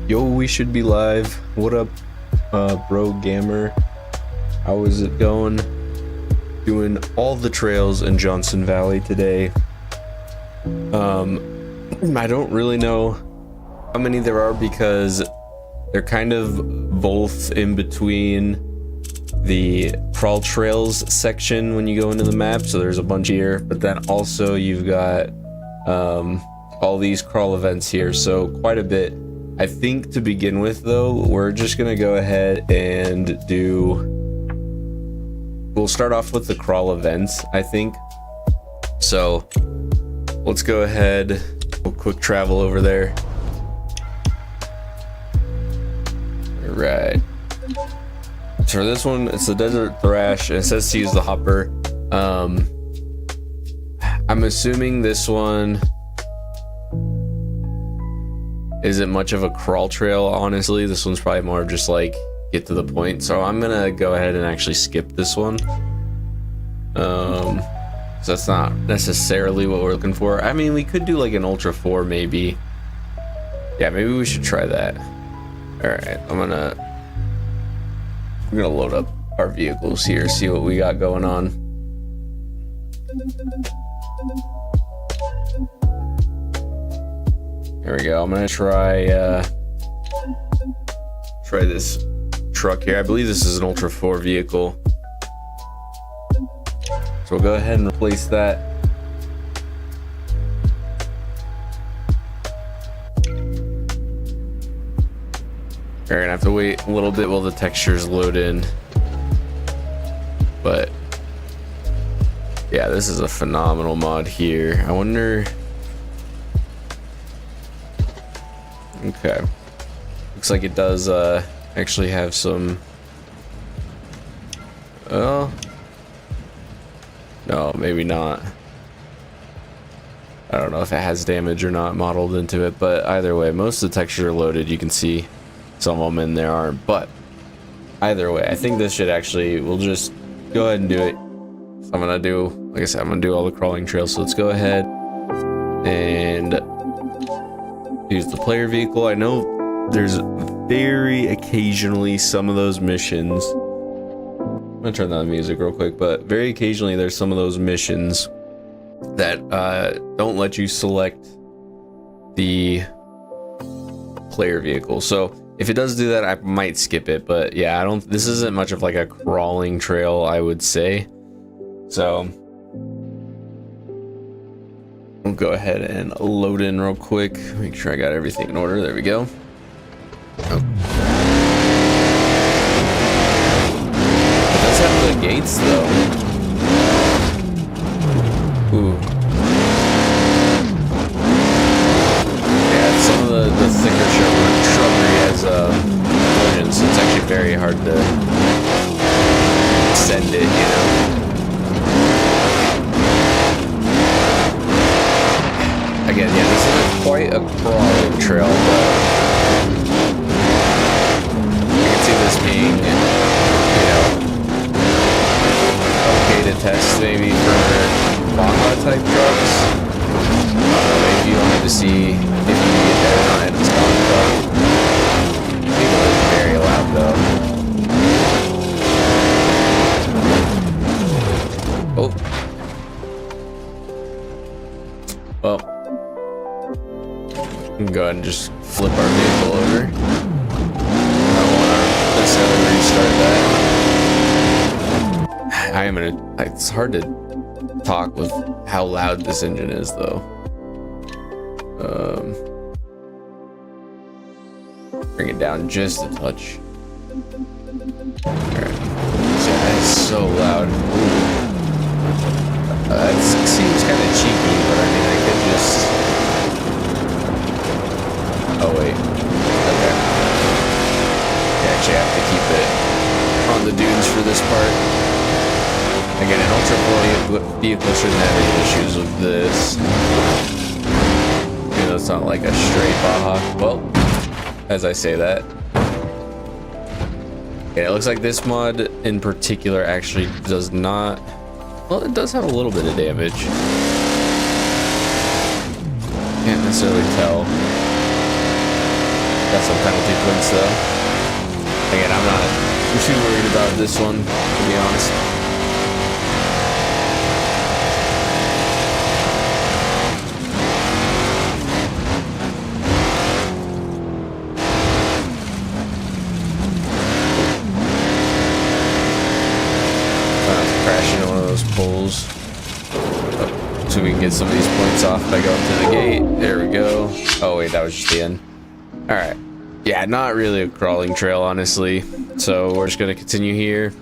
Yo, we should be live. What up, bro gamer? How is it going? Doing all the trails in Johnson Valley today. I don't really know how many there are because they're kind of both in between the crawl trails section when you go into the map. So there's a bunch here, but then also you've got all these crawl events here, so quite a bit. I think to begin with though, we're just gonna go ahead and we'll start off with the crawl events, I think. So let's go ahead, we'll quick travel over there. All right. So for this one, it's the Desert Thrash, and it says to use the hopper. I'm assuming this one isn't much of a crawl trail, honestly. This one's probably more of just like get to the point. So I'm gonna go ahead and actually skip this one. So that's not necessarily what we're looking for. I mean, we could do like an Ultra 4 maybe. Yeah, maybe we should try that. All right, we're gonna load up our vehicles here, see what we got going on. There we go. I'm gonna try this truck here. I believe this is an Ultra 4 vehicle. So we'll go ahead and replace that. We're gonna have to wait a little bit while the textures load in. But yeah, this is a phenomenal mod here. I wonder. Okay, looks like it does actually have some. Oh no, maybe not. I don't know if it has damage or not modeled into it, but either way, most of the textures are loaded. You can see some of them in there aren't, but either way, I think this should actually, we'll just go ahead and do it. So I'm gonna do, like I said, I'm gonna do all the crawling trails. So let's go ahead and use the player vehicle. I know there's very occasionally some of those missions. I'm gonna turn down the music real quick, but very occasionally there's some of those missions that don't let you select the player vehicle. So if it does do that, I might skip it, but yeah, this isn't much of like a crawling trail, I would say. So we'll go ahead and load in real quick, make sure I got everything in order. There we go. Oh. It does have the gates though. Ooh. Yeah, some of the thicker shrubbery has collisions, so it's actually very hard to send it, you know? Again, yeah, this isn't quite a crawling trail, but you can see this being, you know, okay to test maybe for Baja type trucks. Maybe you wanted to see if you can get there or not, and it's gone though. People is very loud though. Oh. Well, we can go ahead and just flip our vehicle over. I don't want to necessarily restart that. It's hard to talk with how loud this engine is though. Bring it down just a touch. Alright. Yeah, it's so loud. It seems kind of cheeky, but I mean, I could just... Oh, wait. Okay. I actually have to keep it on the dunes for this part. Again, an ultra vehicle shouldn't have any issues with this. You know, it's not like a straight Baja. Well, as I say that. Yeah, it looks like this mod in particular actually does not... Well, it does have a little bit of damage. Can't necessarily tell. Got some penalty points though. Again, I'm not too worried about this one, to be honest. Poles. So we can get some of these points off by going to the gate. There we go. Oh wait, that was just the end. Alright. Yeah, not really a crawling trail, honestly. So we're just gonna continue here.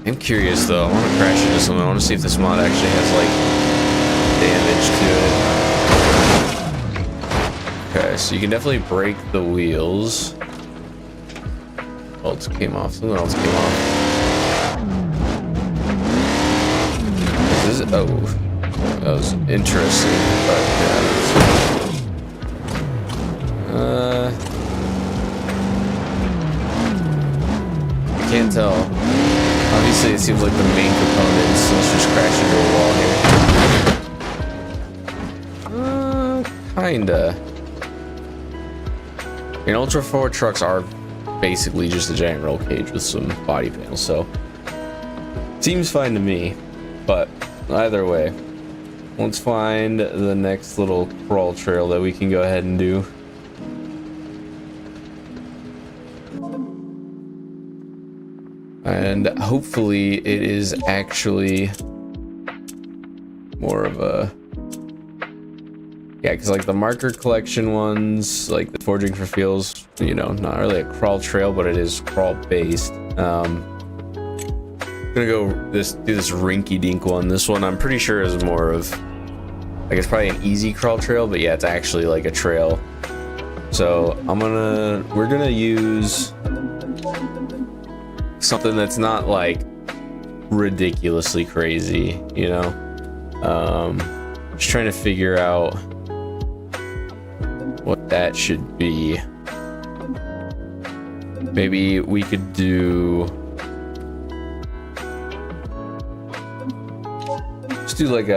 I'm curious though. I want to crash into something. I want to see if this mod actually has like damage to it. Okay, so you can definitely break the wheels. Oh, it came off. Something else came off. Oh, that was interesting, but yeah. I can't tell. Obviously, it seems like the main components. So let's just crash into a wall here. Kinda. I mean, Ultra 4 trucks are basically just a giant roll cage with some body panels, so seems fine to me, but. Either way, let's find the next little crawl trail that we can go ahead and do. And hopefully it is actually more of a... Yeah, because like the marker collection ones, like the forging for fuels, you know, not really a crawl trail, but it is crawl based. Gonna go do this Rinky Dink one. This one I'm pretty sure is more of like, it's probably an easy crawl trail, but yeah, it's actually like a trail. So we're gonna use something that's not like ridiculously crazy, you know. Just trying to figure out what that should be. Maybe we could do do like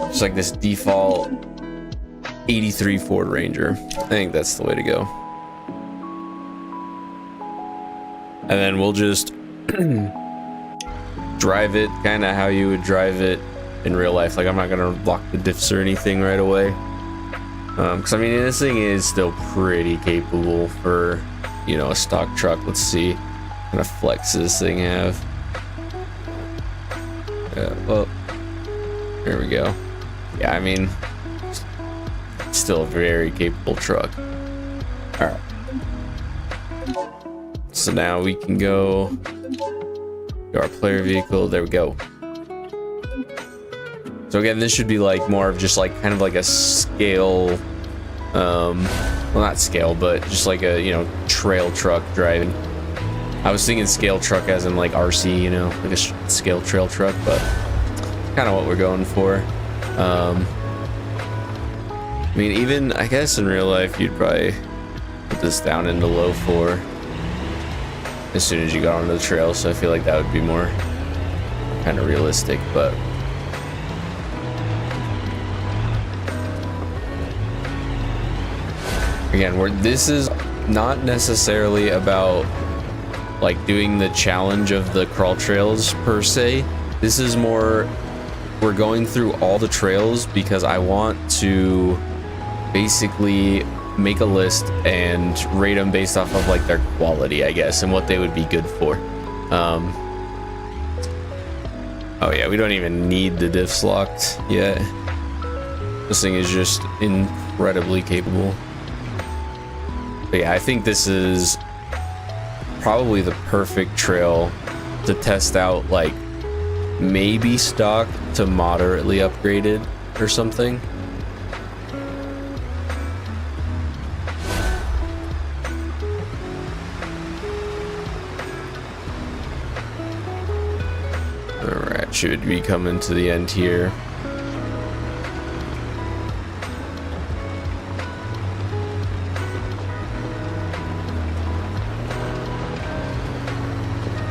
just like this default 83 Ford Ranger. I think that's the way to go. And then we'll just drive it kind of how you would drive it in real life. Like, I'm not gonna lock the diffs or anything right away, because I mean, this thing is still pretty capable for, you know, a stock truck. Let's see what kind of flex this thing have. Well, there we go. Yeah, I mean, still a very capable truck. All right. So now we can go to our player vehicle. There we go. So again, this should be like more of just like kind of like a scale, well, not scale, but just like a, you know, trail truck driving. I was thinking scale truck as in like RC, you know, like a scale trail truck, but kind of what we're going for. I mean, even I guess in real life, you'd probably put this down into low 4 as soon as you got onto the trail. So I feel like that would be more kind of realistic, but again, this is not necessarily about like doing the challenge of the crawl trails per se. This is more, we're going through all the trails because I want to basically make a list and rate them based off of like their quality, I guess, and what they would be good for. Oh yeah, we don't even need the diffs locked yet. This thing is just incredibly capable. But yeah, I think this is probably the perfect trail to test out, like maybe stock to moderately upgraded or something. Alright, should be coming to the end here.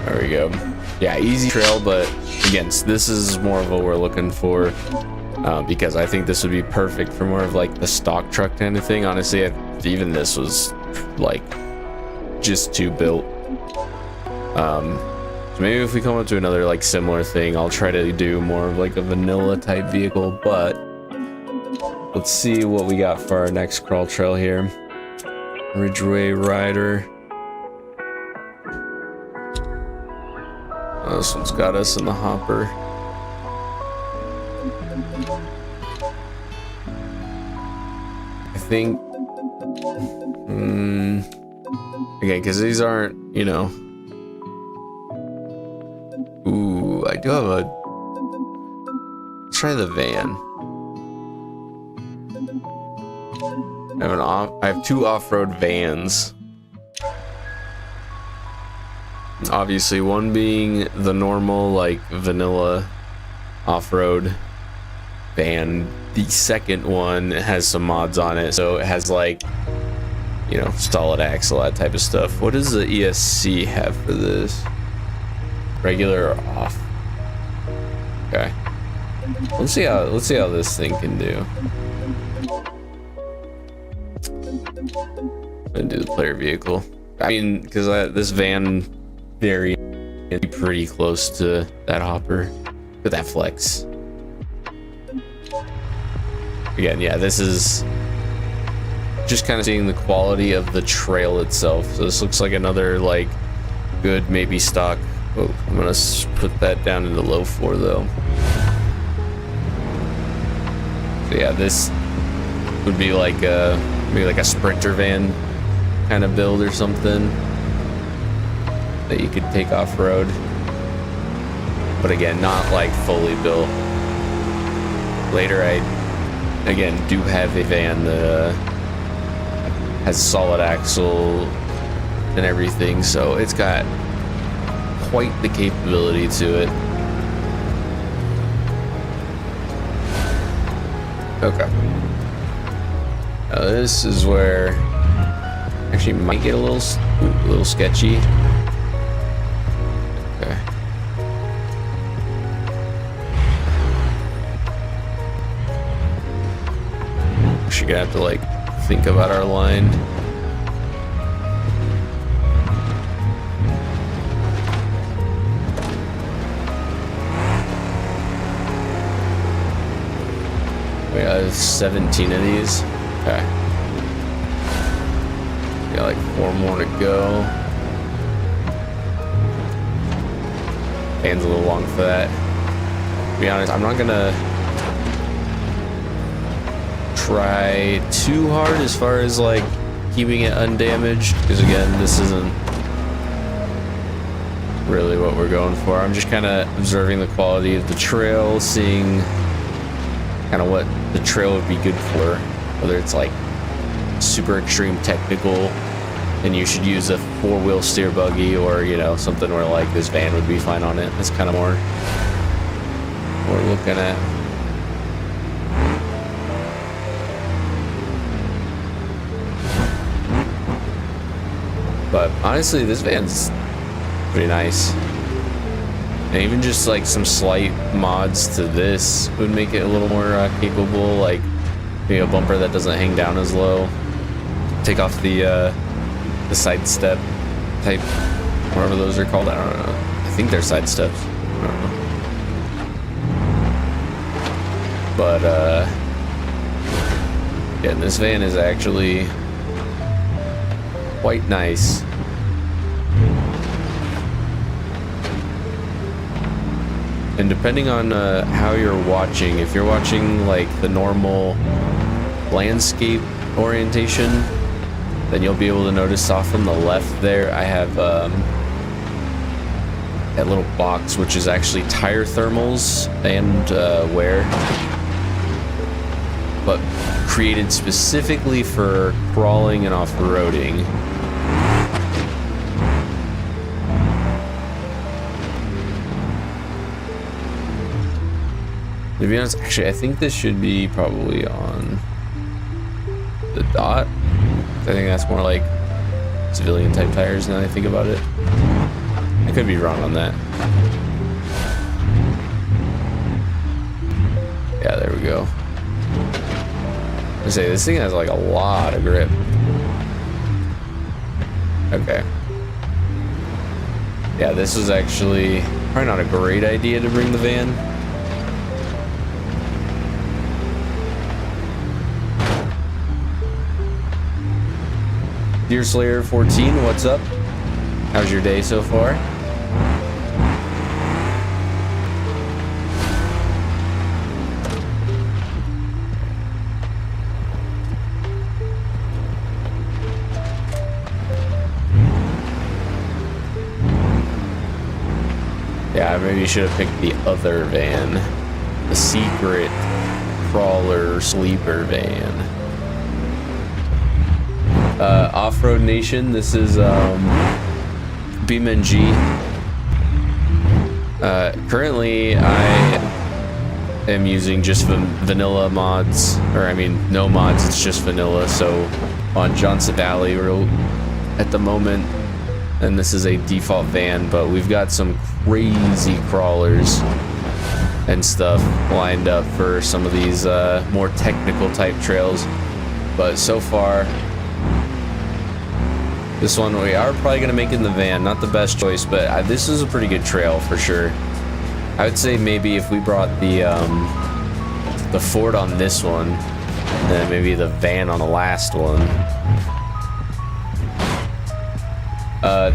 There we go. Yeah, easy trail, but again, this is more of what we're looking for, because I think this would be perfect for more of like the stock truck kind of thing. Honestly, even this was like just too built. So maybe if we come up to another like similar thing, I'll try to do more of like a vanilla type vehicle, but let's see what we got for our next crawl trail here. Ridgeway Rider. Oh, this one's got us in the hopper. I think, okay, because these aren't, you know. Ooh, I do have a. Let's try the van. I have 2 off-road vans. Obviously, one being the normal, like, vanilla off-road van. The second one has some mods on it, so it has, like, you know, solid axle, that type of stuff. What does the ESC have for this? Regular or off? Okay. Let's see how this thing can do. I'm gonna do the player vehicle. I mean, because this van very pretty close to that hopper with that flex. Again, yeah, this is just kind of seeing the quality of the trail itself. So this looks like another like good maybe stock. Oh, I'm gonna put that down into low 4 though. So yeah, this would be like maybe like a sprinter van kind of build or something that you could take off-road, but again, not like fully built. Later, I again do have a van that has solid axle and everything, so it's got quite the capability to it. Okay. Now this is where actually might get a little sketchy. Okay. We're gonna have to like think about our line. We got 17 of these. Okay. We got like 4 more to go. Van's a little long for that. To be honest, I'm not gonna try too hard as far as like keeping it undamaged, because again, this isn't really what we're going for. I'm just kind of observing the quality of the trail, seeing kind of what the trail would be good for, whether it's like super extreme technical and you should use a 4-wheel steer buggy, or you know, something where like this van would be fine on it. That's kind of more what we're looking at. But honestly, this van's pretty nice. And even just like some slight mods to this would make it a little more capable, like maybe a bumper that doesn't hang down as low. Take off the side step type, whatever those are called. I don't know. I think they're side steps. I don't know. But yeah, this van is actually quite nice. And depending on how you're watching, if you're watching like the normal landscape orientation, then you'll be able to notice off on the left there, I have that little box, which is actually tire thermals and wear, but created specifically for crawling and off-roading. To be honest, actually, I think this should be probably on the dot. I think that's more like civilian type tires now that I think about it. I could be wrong on that. Yeah, there we go. I say this thing has like a lot of grip. Okay. Yeah, this was actually probably not a great idea to bring the van. Deer Slayer 14, what's up? How's your day so far? Yeah, maybe you should have picked the other van. The secret crawler sleeper van. Off-Road Nation, this is BeamNG. Currently, I am using just vanilla mods, or I mean, no mods, it's just vanilla. So on Johnson Valley, we're at the moment, and this is a default van, but we've got some crazy crawlers and stuff lined up for some of these more technical type trails. But so far, this one we are probably going to make in the van. Not the best choice, but this is a pretty good trail for sure. I would say maybe if we brought the Ford on this one, then maybe the van on the last one.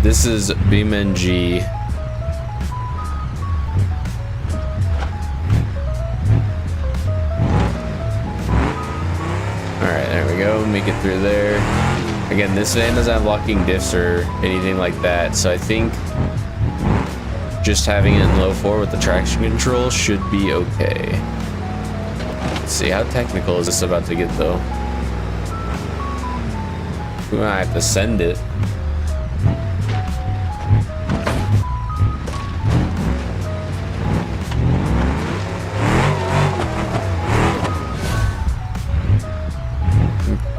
This is BeamNG. Alright, there we go. Make it through there. Again, this van doesn't have locking diffs or anything like that, so I think just having it in low 4 with the traction control should be okay. Let's see, how technical is this about to get though? We might have to send it.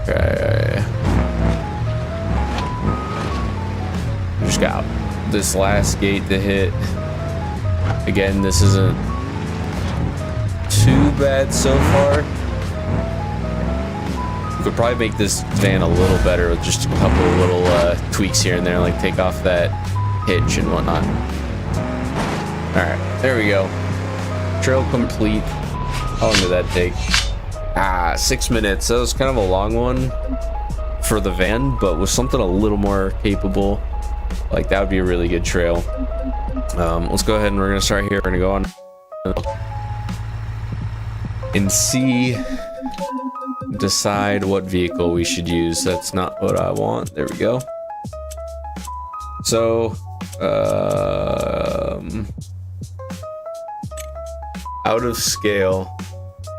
Okay. Just got this last gate to hit. Again, this isn't too bad so far. We could probably make this van a little better with just a couple of little tweaks here and there, like take off that hitch and whatnot. Alright, there we go. Trail complete. How long did that take? 6 minutes. That was kind of a long one for the van, but with something a little more capable, like that would be a really good trail. Let's go ahead and we're gonna start here. We're gonna go on and decide what vehicle we should use. That's not what I want. There we go. So out of scale.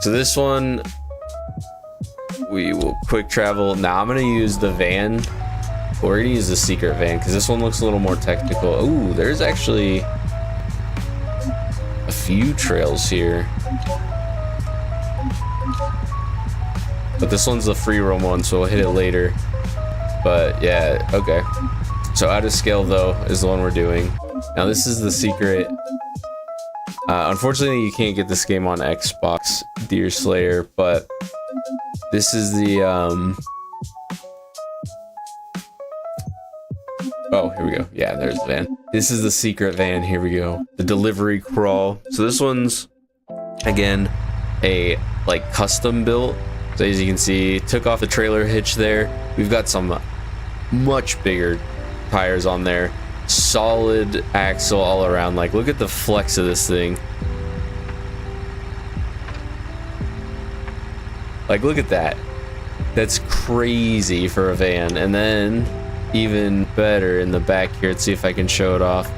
So this one we will quick travel. Now I'm gonna use the van. We're gonna use the secret van because this one looks a little more technical. Ooh, there's actually a few trails here, but this one's the free roam one, so we'll hit it later. But yeah, okay. So out of scale though is the one we're doing. Now this is the secret. Unfortunately, you can't get this game on Xbox, Deer Slayer, but this is the oh, here we go. Yeah, there's the van. This is the secret van. Here we go. The delivery crawl. So this one's again a like custom built. So as you can see, took off the trailer hitch there. We've got some much bigger tires on there. Solid axle all around. Like, look at the flex of this thing. Like, look at that. That's crazy for a van. And then even better in the back here. Let's see if I can show it off.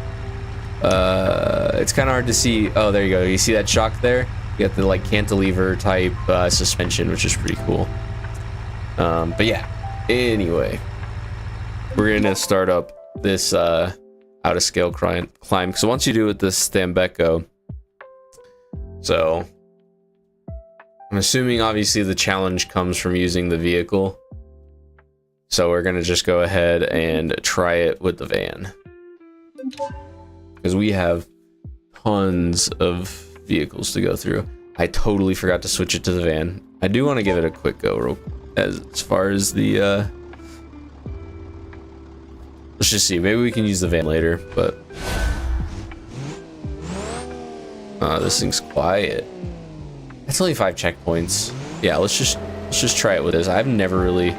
It's kind of hard to see. Oh, there you go. You see that shock there? You got the like cantilever type suspension, which is pretty cool. But yeah, anyway, we're gonna start up this out of scale climb. So once you do it, this Stambeco. So I'm assuming obviously the challenge comes from using the vehicle. So we're gonna just go ahead and try it with the van, because we have tons of vehicles to go through. I totally forgot to switch it to the van. I do want to give it a quick go as far as the let's just see, maybe we can use the van later, but this thing's quiet. That's only 5 checkpoints. Yeah, let's just try it with this. I've never really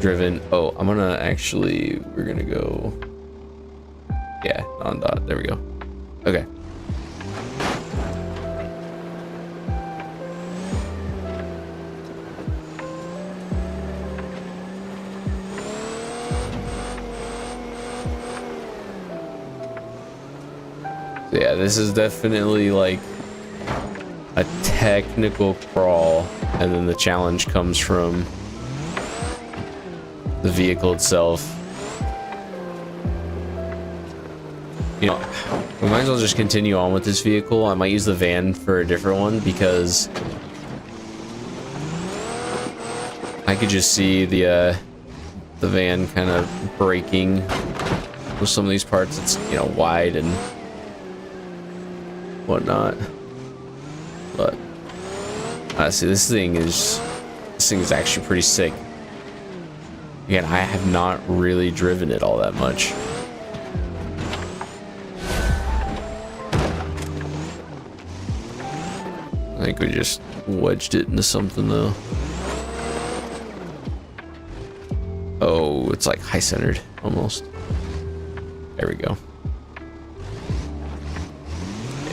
driven. Oh, I'm gonna actually, we're gonna go, yeah, on dot. There we go. Okay. So yeah, this is definitely like a technical crawl, and then the challenge comes from the vehicle itself. You know, we might as well just continue on with this vehicle. I might use the van for a different one because I could just see the van kind of breaking with some of these parts. It's, you know, wide and whatnot. But see, this thing is actually pretty sick. Again, I have not really driven it all that much. I think we just wedged it into something though. Oh, it's like high centered almost. There we go.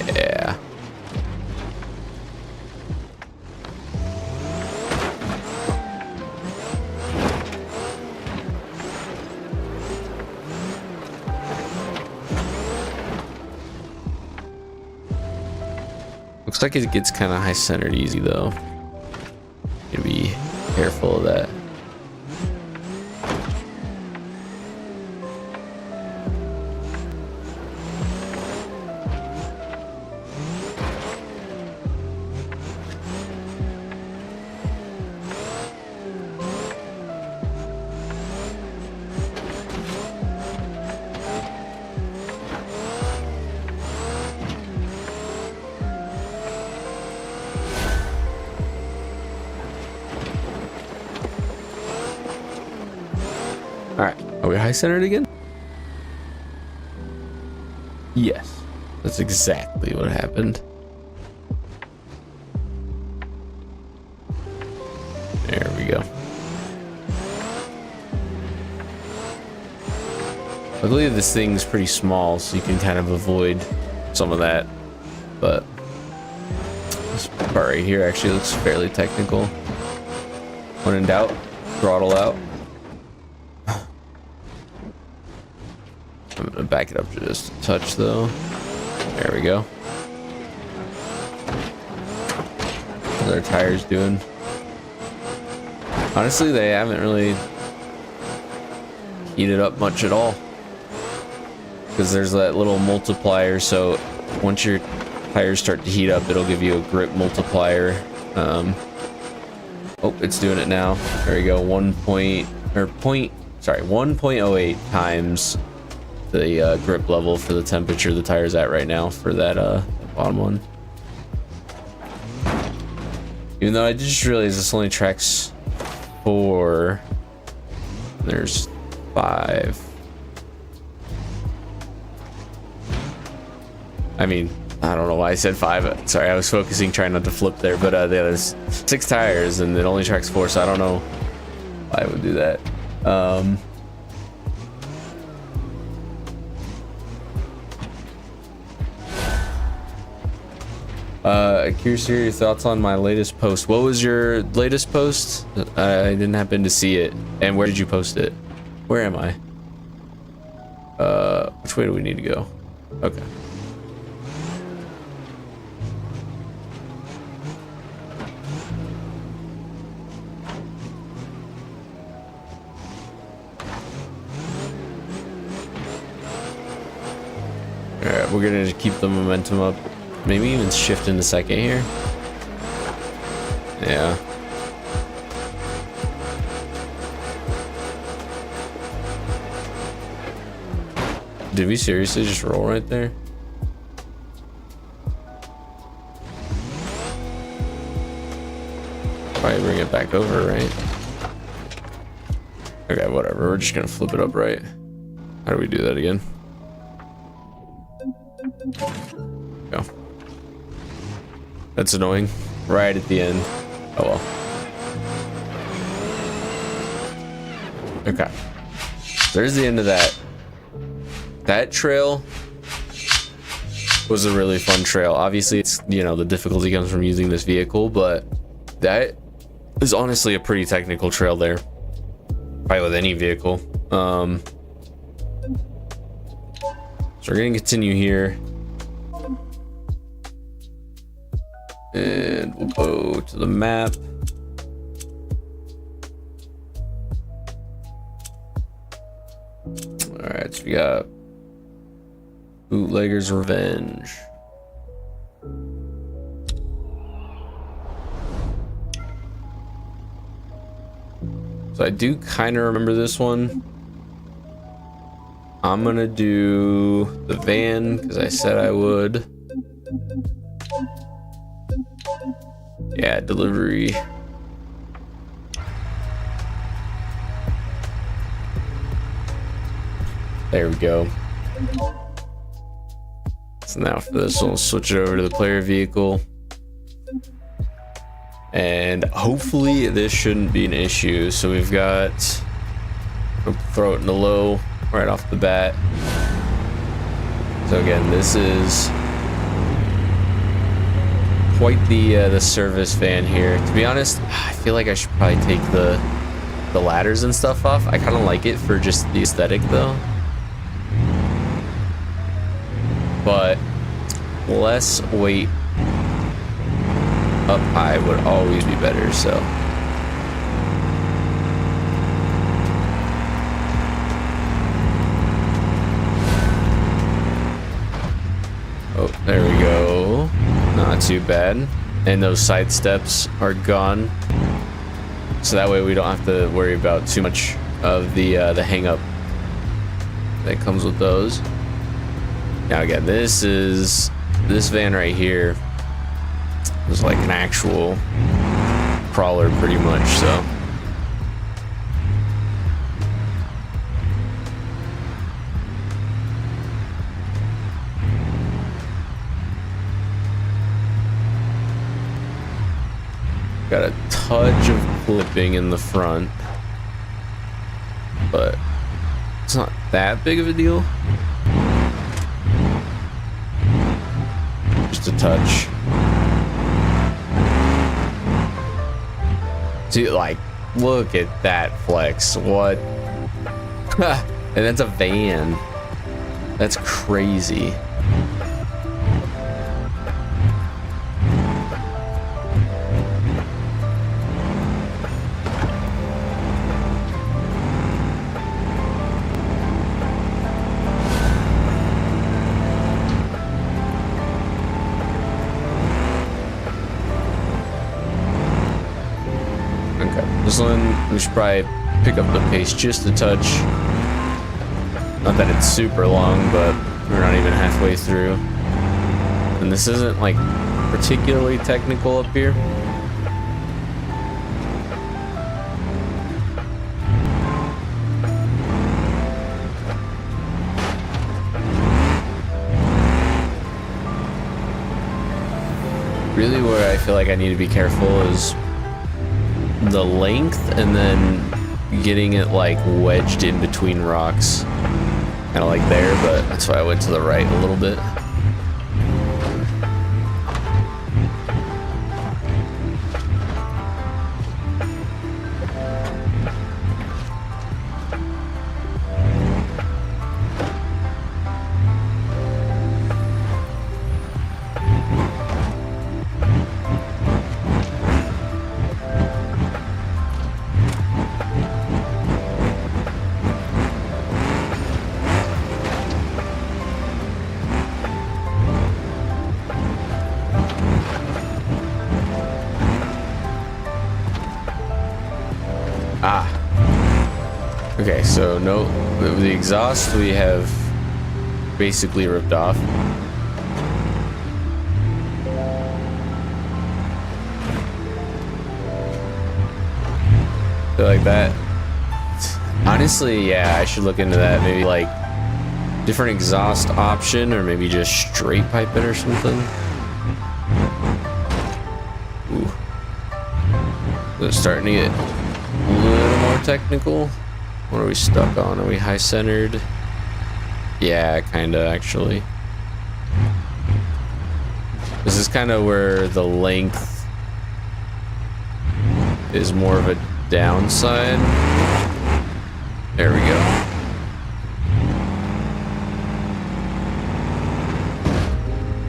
Yeah. Looks like it gets kind of high centered easy though. Gotta be careful of that. Alright, are we high centered again? Yes, that's exactly what happened. Luckily this thing's pretty small, so you can kind of avoid some of that. But this part right here actually looks fairly technical. When in doubt, throttle out. I'm gonna back it up just a touch though. There we go. How's our tires doing? Honestly, they haven't really heated up much at all. Because there's that little multiplier, so once your tires start to heat up, it'll give you a grip multiplier. Oh, it's doing it now. There we go. 1.08 times the grip level for the temperature the tire's at right now for that bottom one. Even though I just realized this only tracks 4. There's 5. I mean, I don't know why I said 5. Sorry, I was focusing trying not to flip there, but there's 6 tires and it only tracks 4, so I don't know why I would do that. Curious to hear your thoughts on my latest post. What was your latest post? I didn't happen to see it. And where did you post it? Where am I? Which way do we need to go? Okay. Alright, we're gonna keep the momentum up. Maybe even shift in a second here. Yeah. Did we seriously just roll right there? Probably bring it back over, right? Okay, whatever. We're just gonna flip it up right. How do we do that again? Go. That's annoying. Right at the end. Oh well. Okay. There's the end of that. That trail was a really fun trail. Obviously, it's, you know, the difficulty comes from using this vehicle, but that is honestly a pretty technical trail there. Probably with any vehicle. So we're gonna continue here. And we'll go to the map. Alright, so we got Bootleggers Revenge. So I do kind of remember this one. I'm gonna do the van because I said I would. Yeah, delivery. There we go. So now for this, we'll switch it over to the player vehicle. And hopefully this shouldn't be an issue. So we've got, we'll throw it in the low right off the bat. So again, this is quite the service van here. To be honest, I feel like I should probably take the ladders and stuff off. I kind of like it for just the aesthetic though. But less weight up high would always be better, so. Oh, there we go. Not too bad. And those side steps are gone. So that way we don't have to worry about too much of the hang up that comes with those. Now again, this van right here is like an actual crawler pretty much, so. Got a touch of clipping in the front, but It's not that big of a deal. Just a touch. Dude, like, look at that flex. What? And that's a van. That's crazy. This one, we should probably pick up the pace just a touch. Not that it's super long, but we're not even halfway through. And this isn't like particularly technical up here. Really where I feel like I need to be careful is the length and then getting it like wedged in between rocks. Kind of like there, but that's why I went to the right a little bit. Okay, so no, the exhaust we have basically ripped off. Feel like that. Honestly, yeah, I should look into that. Maybe like different exhaust option, or maybe just straight pipe it or something. Ooh, so it's starting to get a little more technical. What are we stuck on? Are we high centered? Yeah, kinda actually. This is kind of where the length is more of a downside. There we go.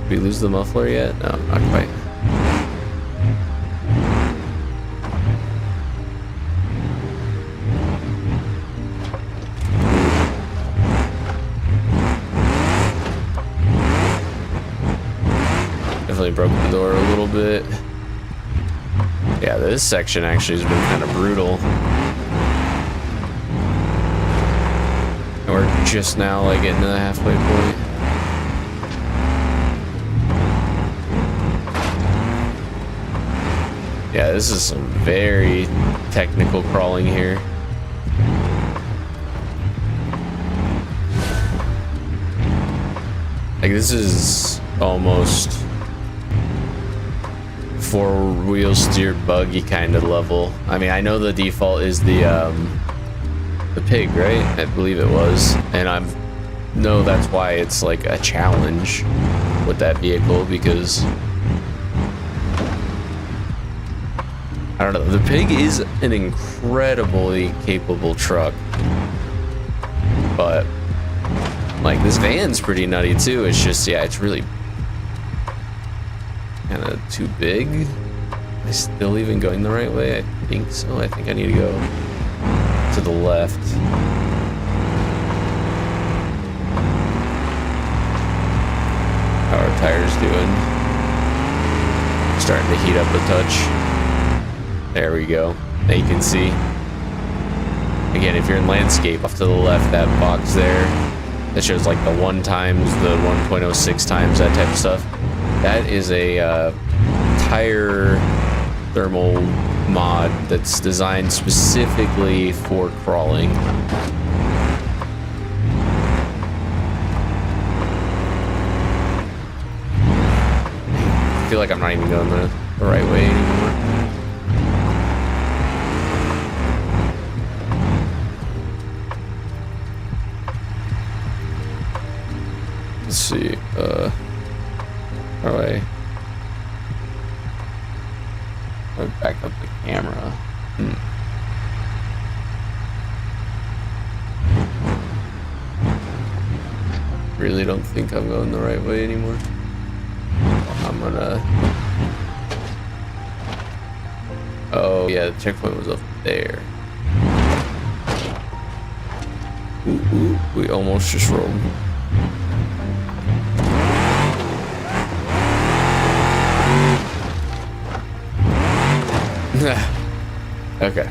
Did we lose the muffler yet? No, not quite. Definitely broke the door a little bit. Yeah, this section actually has been kind of brutal. And we're just now like getting to the halfway point. Yeah, this is some very technical crawling here. Like this is almost four-wheel steered buggy kind of level. I mean, I know the default is the pig, right? I believe it was, and I know that's why it's like a challenge with that vehicle, because I don't know. The pig is an incredibly capable truck, but like this van's pretty nutty too. It's just, yeah, it's really kind of too big. Am I still even going the right way? I think so. I think I need to go to the left. How are our tires doing? Starting to heat up a touch. There we go. Now you can see. Again, if you're in landscape, off to the left, that box there, that shows like the 1 times, the 1.06 times, that type of stuff. That is a tire thermal mod that's designed specifically for crawling. I feel like I'm not even going the right way anymore. Back up the camera. Really don't think I'm going the right way anymore. I'm gonna... Oh yeah, the checkpoint was up there. Ooh, we almost just rolled. Okay,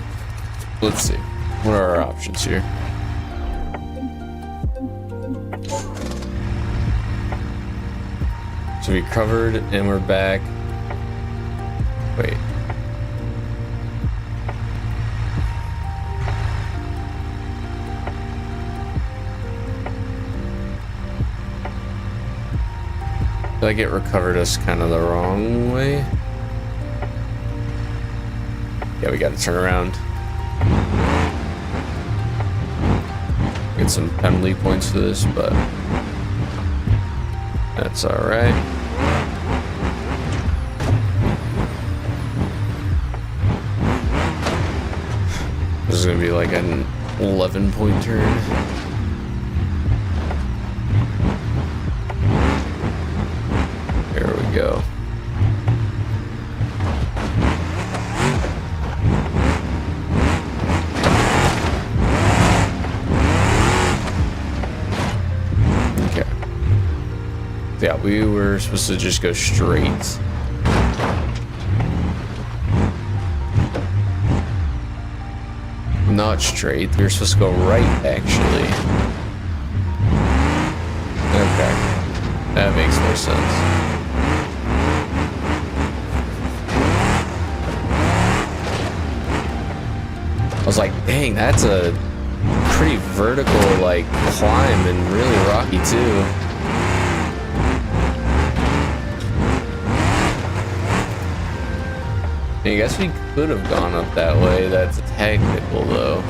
let's see. What are our options here? So we covered and we're back. Wait. I feel like it recovered us kind of the wrong way. Yeah, we gotta turn around. Get some penalty points for this, but that's alright. This is gonna be like an 11-point turn. There we go. Yeah, we were supposed to just go straight. Not straight. We were supposed to go right, actually. Okay. That makes more sense. I was like, dang, that's a pretty vertical, like, climb and really rocky, too. I guess we could have gone up that way. That's technical, though.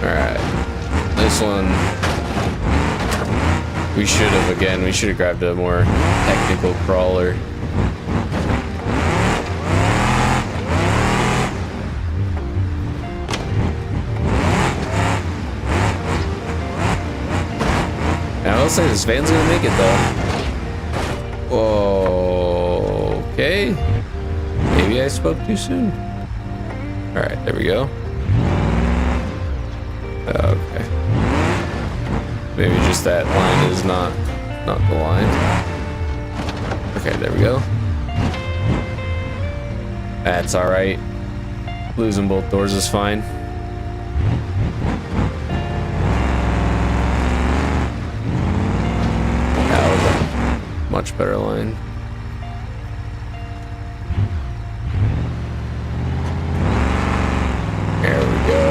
Alright. This one... we should have grabbed a more technical crawler. And I will say, this van's gonna make it, though. Whoa. Okay, maybe I spoke too soon. All right, there we go. Okay, maybe just that line is not the line. Okay, there we go. That's all right. Losing both doors is fine. That was a much better line. There we go.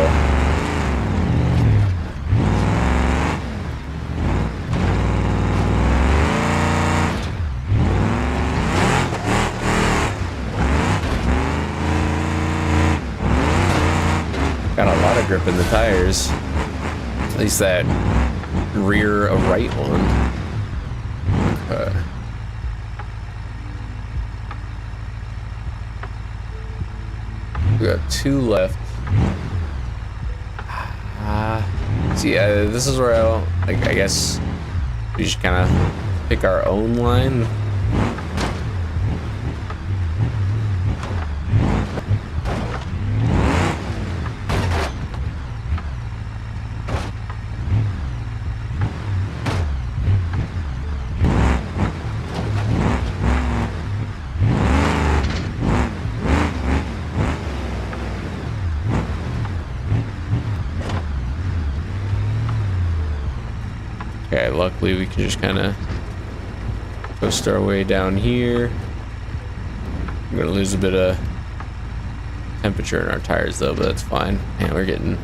Got a lot of grip in the tires. At least that rear right one. Okay. We got two left. See, this is where I guess we just kind of pick our own line. Okay, luckily we can just kind of coast our way down here. I'm gonna lose a bit of temperature in our tires though, but that's fine. And we're getting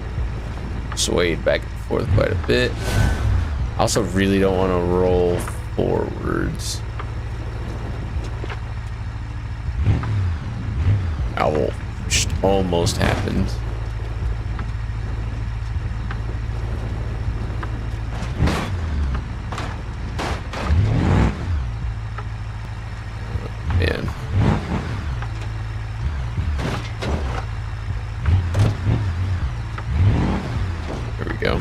swayed back and forth quite a bit. I also really don't want to roll forwards. Ow, just almost happened. man. There we go.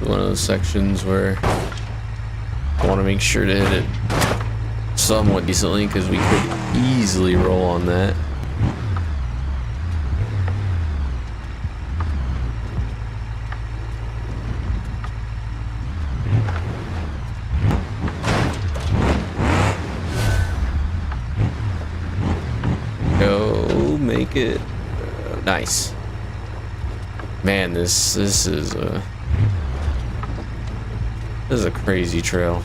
One of those sections where I want to make sure to hit it somewhat decently because we could easily roll on that. Go make it nice. Man, this is a crazy trail.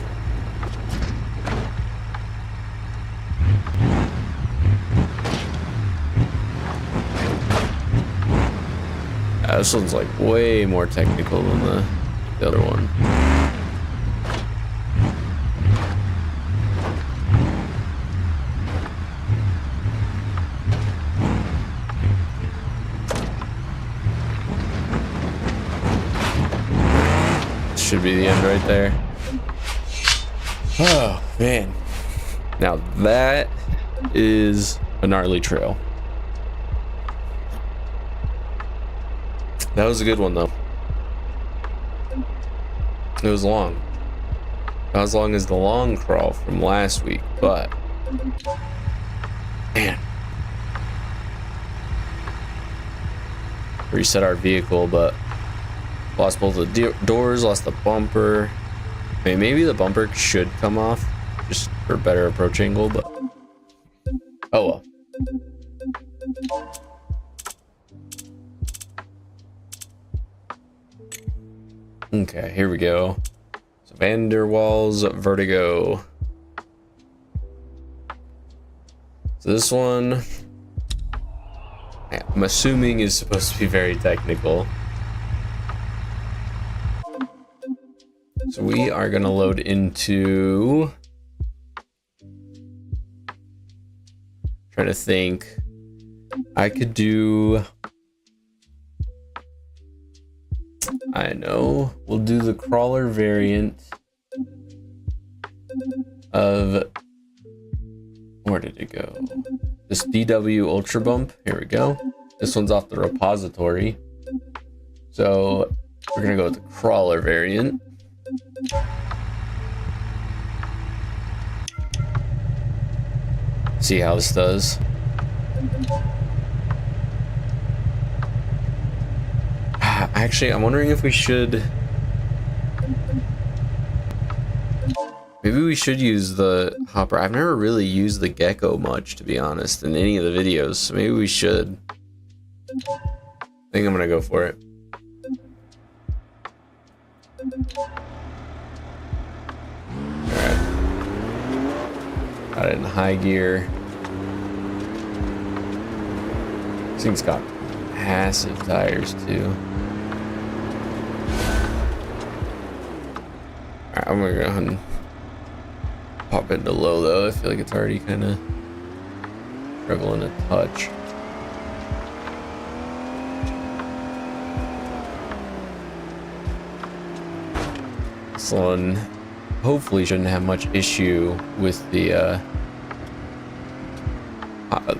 This one's like way more technical than the other one. Should be the end right there. Oh man, now that is a gnarly trail. That was a good one though. It was long, not as long as the long crawl from last week, but man, reset our vehicle, but lost both the doors, lost the bumper. I mean, maybe the bumper should come off just for better approach angle, but oh well. Okay, here we go. So Vanderwall's Vertigo. So this one, I'm assuming is supposed to be very technical. So we are gonna load into, trying to think, I could do, I know, we'll do the crawler variant of, where did it go? This DW Ultra Bump, here we go. This one's off the repository. So we're gonna go with the crawler variant. See how this does. Actually, I'm wondering if we should, maybe we should use the hopper. I've never really used the gecko much, to be honest, in any of the videos, so maybe we should. I think I'm gonna go for it. Got it in high gear. This thing's got massive tires too. Alright, I'm gonna go ahead and pop it into low though. I feel like it's already kind of struggling a touch. This one hopefully shouldn't have much issue with the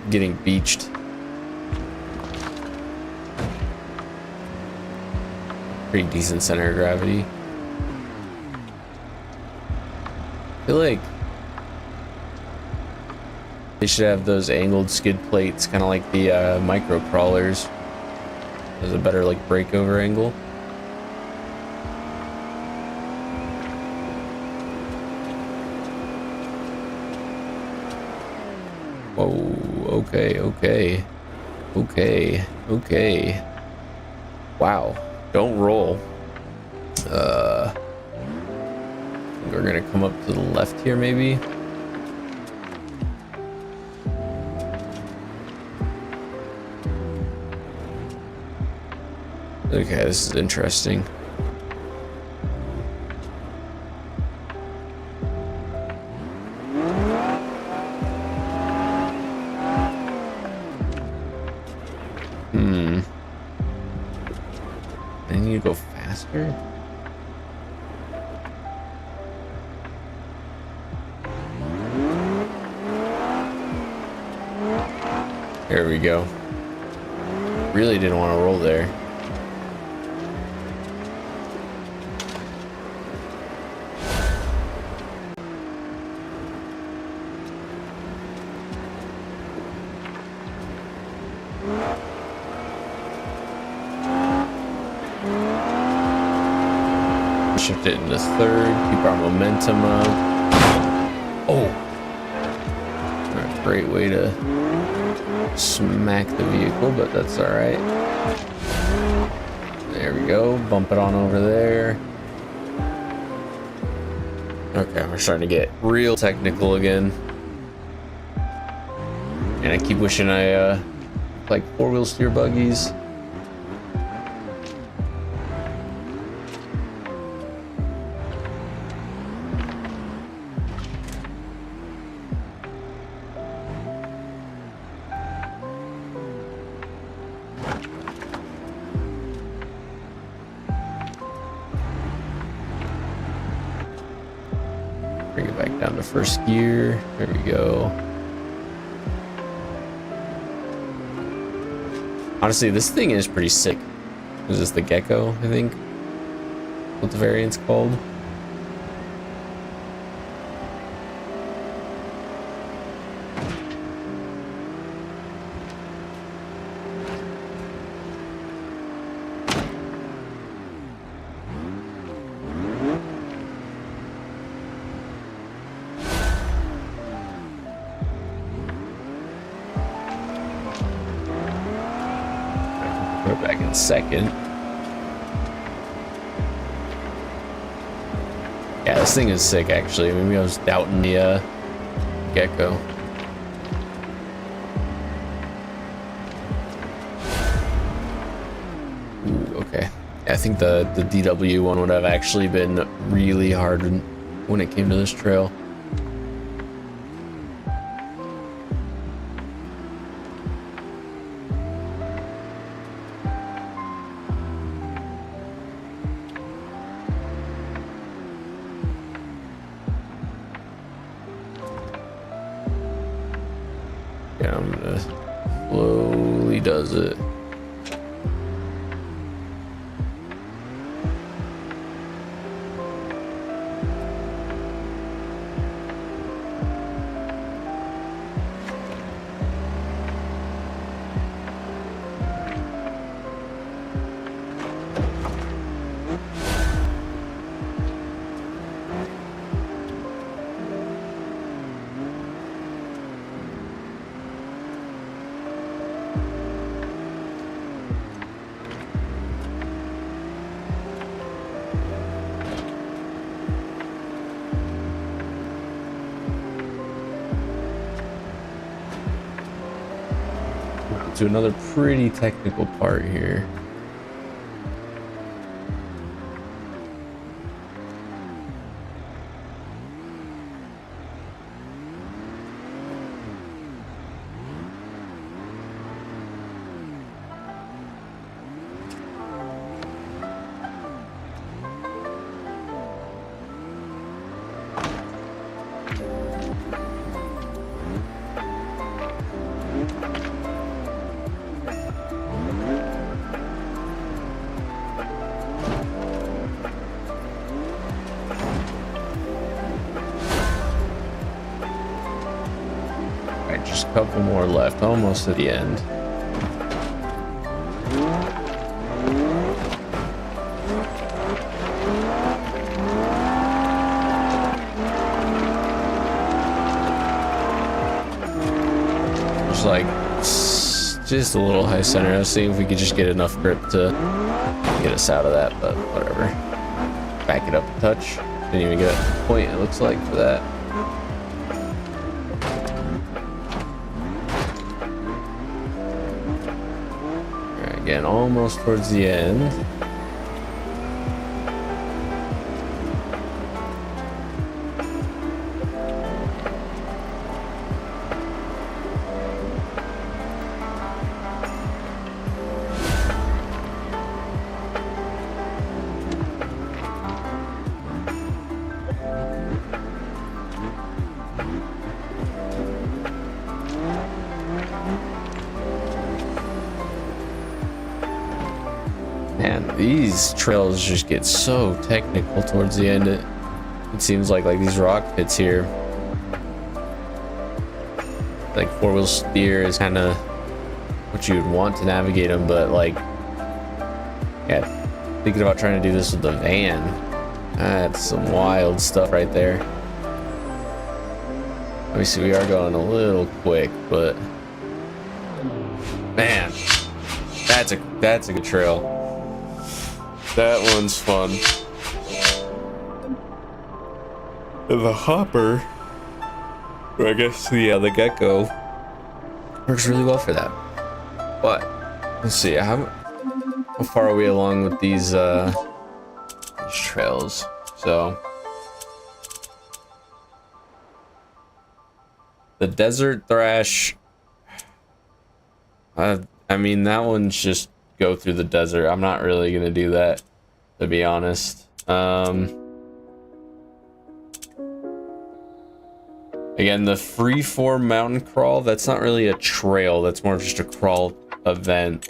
getting beached. Pretty decent center of gravity. I feel like they should have those angled skid plates, kind of like the micro crawlers. There's a better like breakover angle. Whoa, okay. Wow, don't roll. I think we're gonna come up to the left here, maybe. Okay, this is interesting. I need to go faster. There we go. Really didn't want to roll there. Shift it into third, keep our momentum up. Oh! Alright, great way to smack the vehicle, but that's alright. There we go, bump it on over there. Okay, we're starting to get real technical again. And I keep wishing I like four-wheel steer buggies. Bring it back down to first gear. There we go. Honestly, this thing is pretty sick. Is this the Gecko, I think? What the variant's called? Put it back in second. Yeah, this thing is sick, actually. Maybe I was doubting the Gecko. Ooh, okay. I think the DW one would have actually been really hard when it came to this trail. Yeah, I'm gonna slowly does it. To another pretty technical part here. Just a couple more left, almost at the end. Just like, just a little high center. I was seeing if we could just get enough grip to get us out of that, but whatever. Back it up a touch. Didn't even get a point, it looks like, for that. Again, almost towards the end. Man, these trails just get so technical towards the end. It seems like these rock pits here. Like four-wheel steer is kind of what you would want to navigate them, but like, yeah, thinking about trying to do this with the van, that's some wild stuff right there. Obviously, we are going a little quick, but man, that's a good trail. That one's fun. The hopper, or I guess the gecko, works really well for that. But let's see, how far are we along with these trails? So the desert thrash, I mean, that one's just go through the desert. I'm not really gonna do that, to be honest. Again, the freeform mountain crawl, that's not really a trail, that's more of just a crawl event.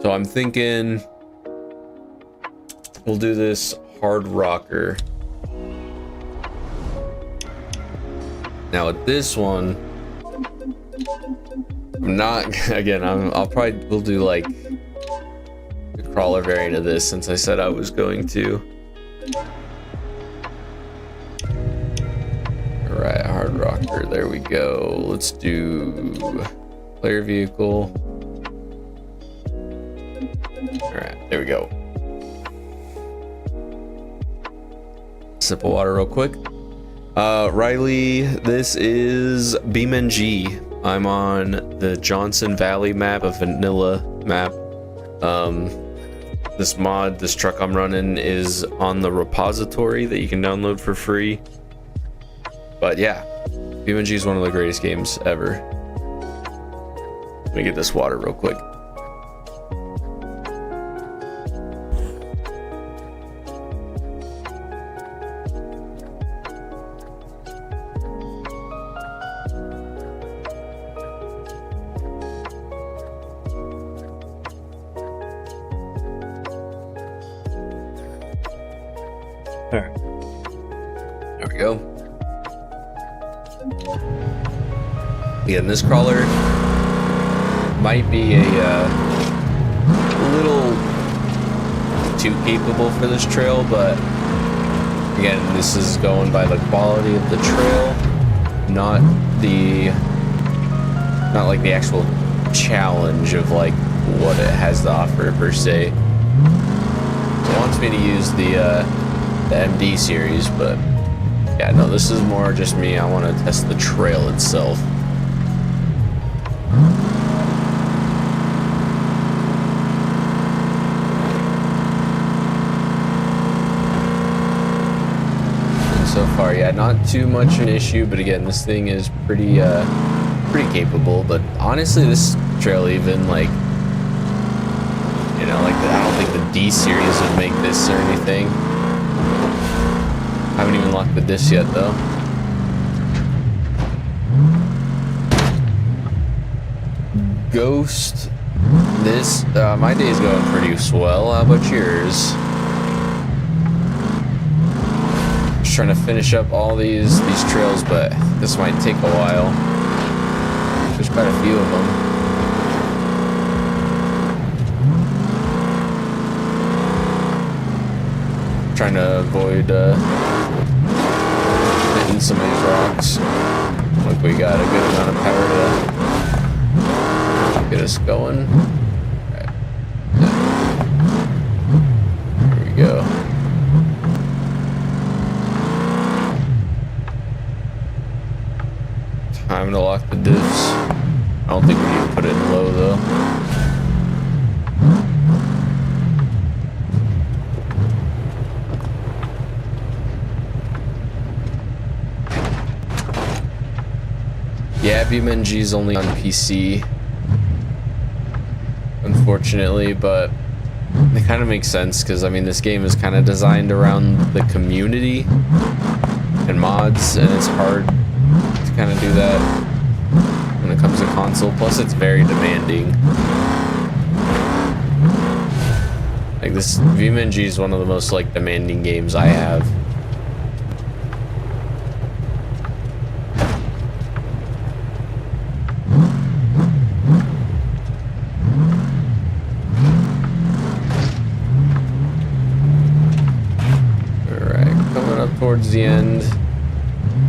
So I'm thinking we'll do this hard rocker. Now with this one, I'm not, again, we'll do like the crawler variant of this, since I said I was going to. Alright, hard rocker, there we go. Let's do player vehicle. Alright, there we go. Sip of water real quick. Riley, this is BeamNG. I'm on the Johnson Valley map, a vanilla map. This truck I'm running is on the repository that you can download for free. But yeah, BeamNG is one of the greatest games ever. Let me get this water real quick. Alright. There we go. Again, this crawler might be a little too capable for this trail, but again, this is going by the quality of the trail, not like the actual challenge of like what it has to offer per se. It wants me to use the MD series, but yeah, no, this is more just me. I want to test the trail itself. And so far, yeah, not too much an issue, but again, this thing is pretty capable. But honestly, this trail even like, you know, like I don't think the D series would make this or anything. I haven't even locked the disc yet though. Ghost, this, my day's going pretty swell. How about yours? Just trying to finish up all these trails, but this might take a while. There's quite a few of them. Trying to avoid hitting some of these rocks. Look, we got a good amount of power to get us going. Right. There we go. Time to lock the diffs. I don't think we need to put it in low though. Yeah, BeamNG is only on PC, unfortunately, but it kind of makes sense because I mean this game is kind of designed around the community and mods, and it's hard to kind of do that when it comes to console. Plus, it's very demanding. Like this BeamNG is one of the most like demanding games I have. Alright, coming up towards the end.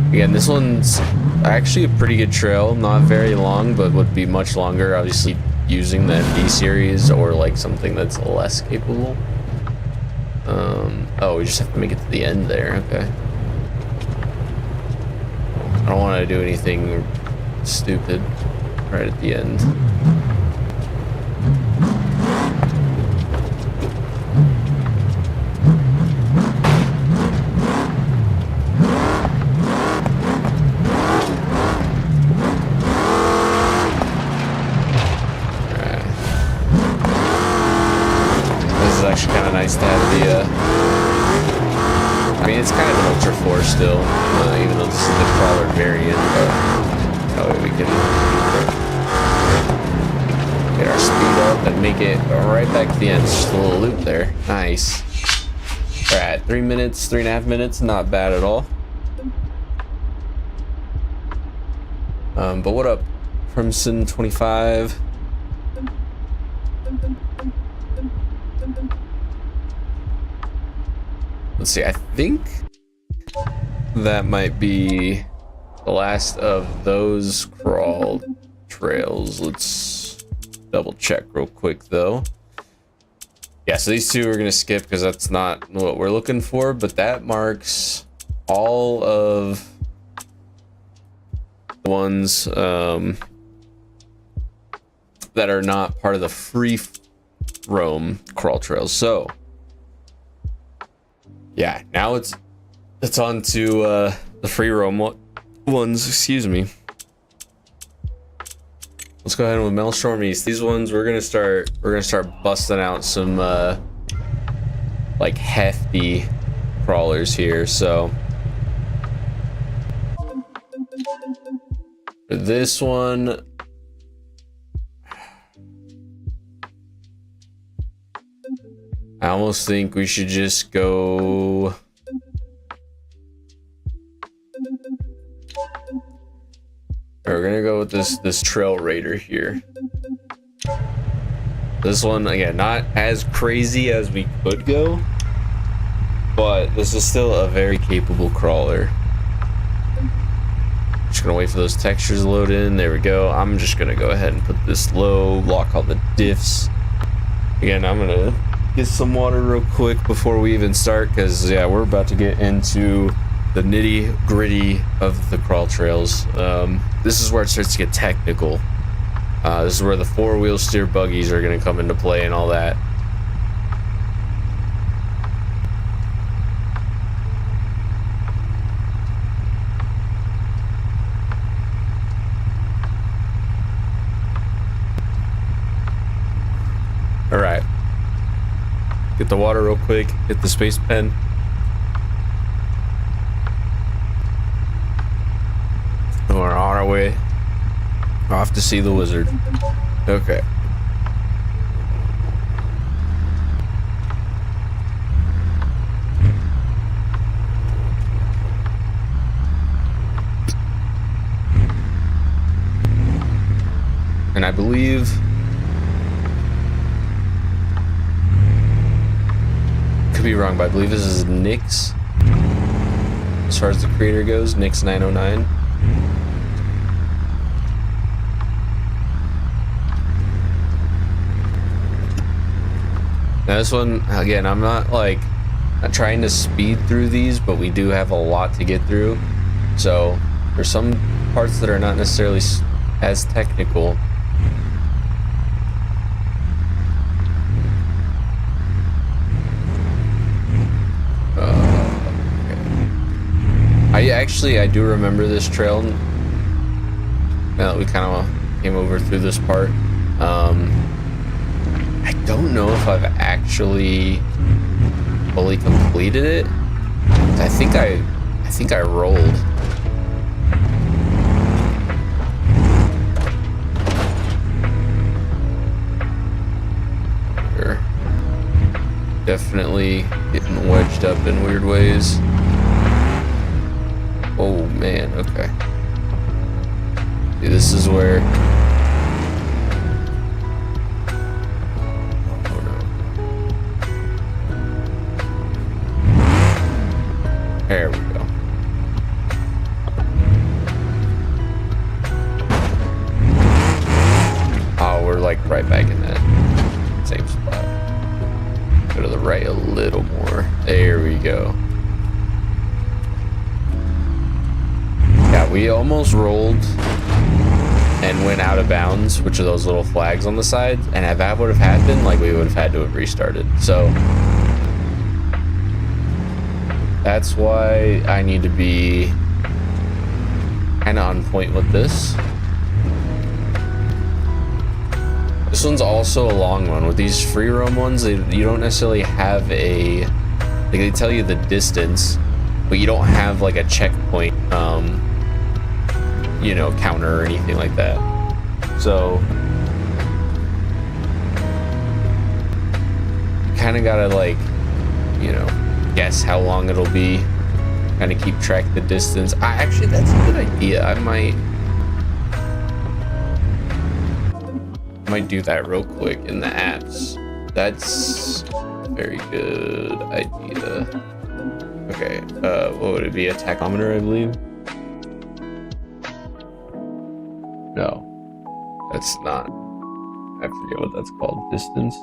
Again, this one's actually a pretty good trail, not very long, but would be much longer, obviously, using the MD series or like something that's less capable. Oh, we just have to make it to the end there, okay. I don't want to do anything stupid right at the end. Actually kind of nice to have the I mean, it's kind of an Ultra 4 still, even though this is the crawler variant, but that way we can get our speed up and make it right back to the end. Just a little loop there. Nice. We're at 3 minutes, 3.5 minutes, not bad at all. But what up, Crimson 25? Let's see, I think that might be the last of those crawl trails. Let's double check real quick though. Yeah, so these two we're gonna skip because that's not what we're looking for, but that marks all of the ones that are not part of the free roam crawl trails. So yeah, now it's on to the free roam ones, excuse me. Let's go ahead with Maelstrom East. These ones we're gonna start busting out some like hefty crawlers here. So for this one, I almost think we should just go. We're gonna go with this Trail Raider here. This one, again, not as crazy as we could go, but this is still a very capable crawler. Just gonna wait for those textures to load in. There we go. I'm just gonna go ahead and put this low, lock all the diffs. Again, I'm gonna get some water real quick before we even start, because yeah, we're about to get into the nitty gritty of the crawl trails. This is where it starts to get technical. This is where the 4-wheel steer buggies are going to come into play and all that. All right. Get the water real quick, hit the space pen. And we're on our way off to see the wizard. Okay. And I believe could be wrong, but I believe this is Nick's, as far as the creator goes, Nick's 909. Now this one, again, I'm not trying to speed through these, but we do have a lot to get through. So there's some parts that are not necessarily as technical. I do remember this trail now that we kind of came over through this part. I don't know if I've actually fully completed it. I think I rolled. Sure. Definitely getting wedged up in weird ways. Oh man, okay. See, this is where... Oh no. There we go. Oh, we're like right back in that same spot. Go to the right a little more. There we go. Yeah, we almost rolled and went out of bounds, which are those little flags on the side. And if that would have happened, like, we would have had to have restarted. So that's why I need to be kind of on point with this. This one's also a long one. With these free roam ones, you don't necessarily have a, like, they tell you the distance, but you don't have like a checkpoint, you know, counter or anything like that. So you kind of gotta, like, you know, guess how long it'll be, kind of keep track of the distance. Actually, that's a good idea. I might do that real quick in the apps. That's a very good idea. Okay, what would it be? A tachometer, I believe? No, that's not. I forget what that's called. Distance?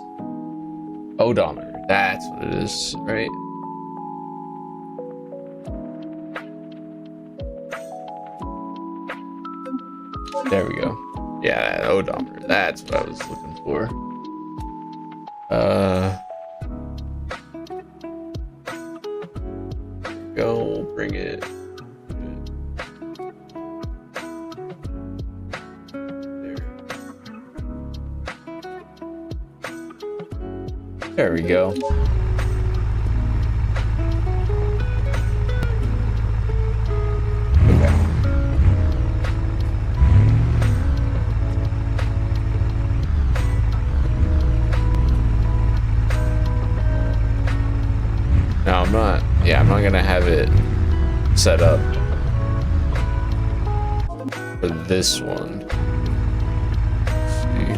Odometer. That's what it is, right? There we go. Yeah, odometer. That's what I was looking for. Go bring it. There we go. No, I'm not. Yeah, I'm not gonna have it set up for this one. Let's see.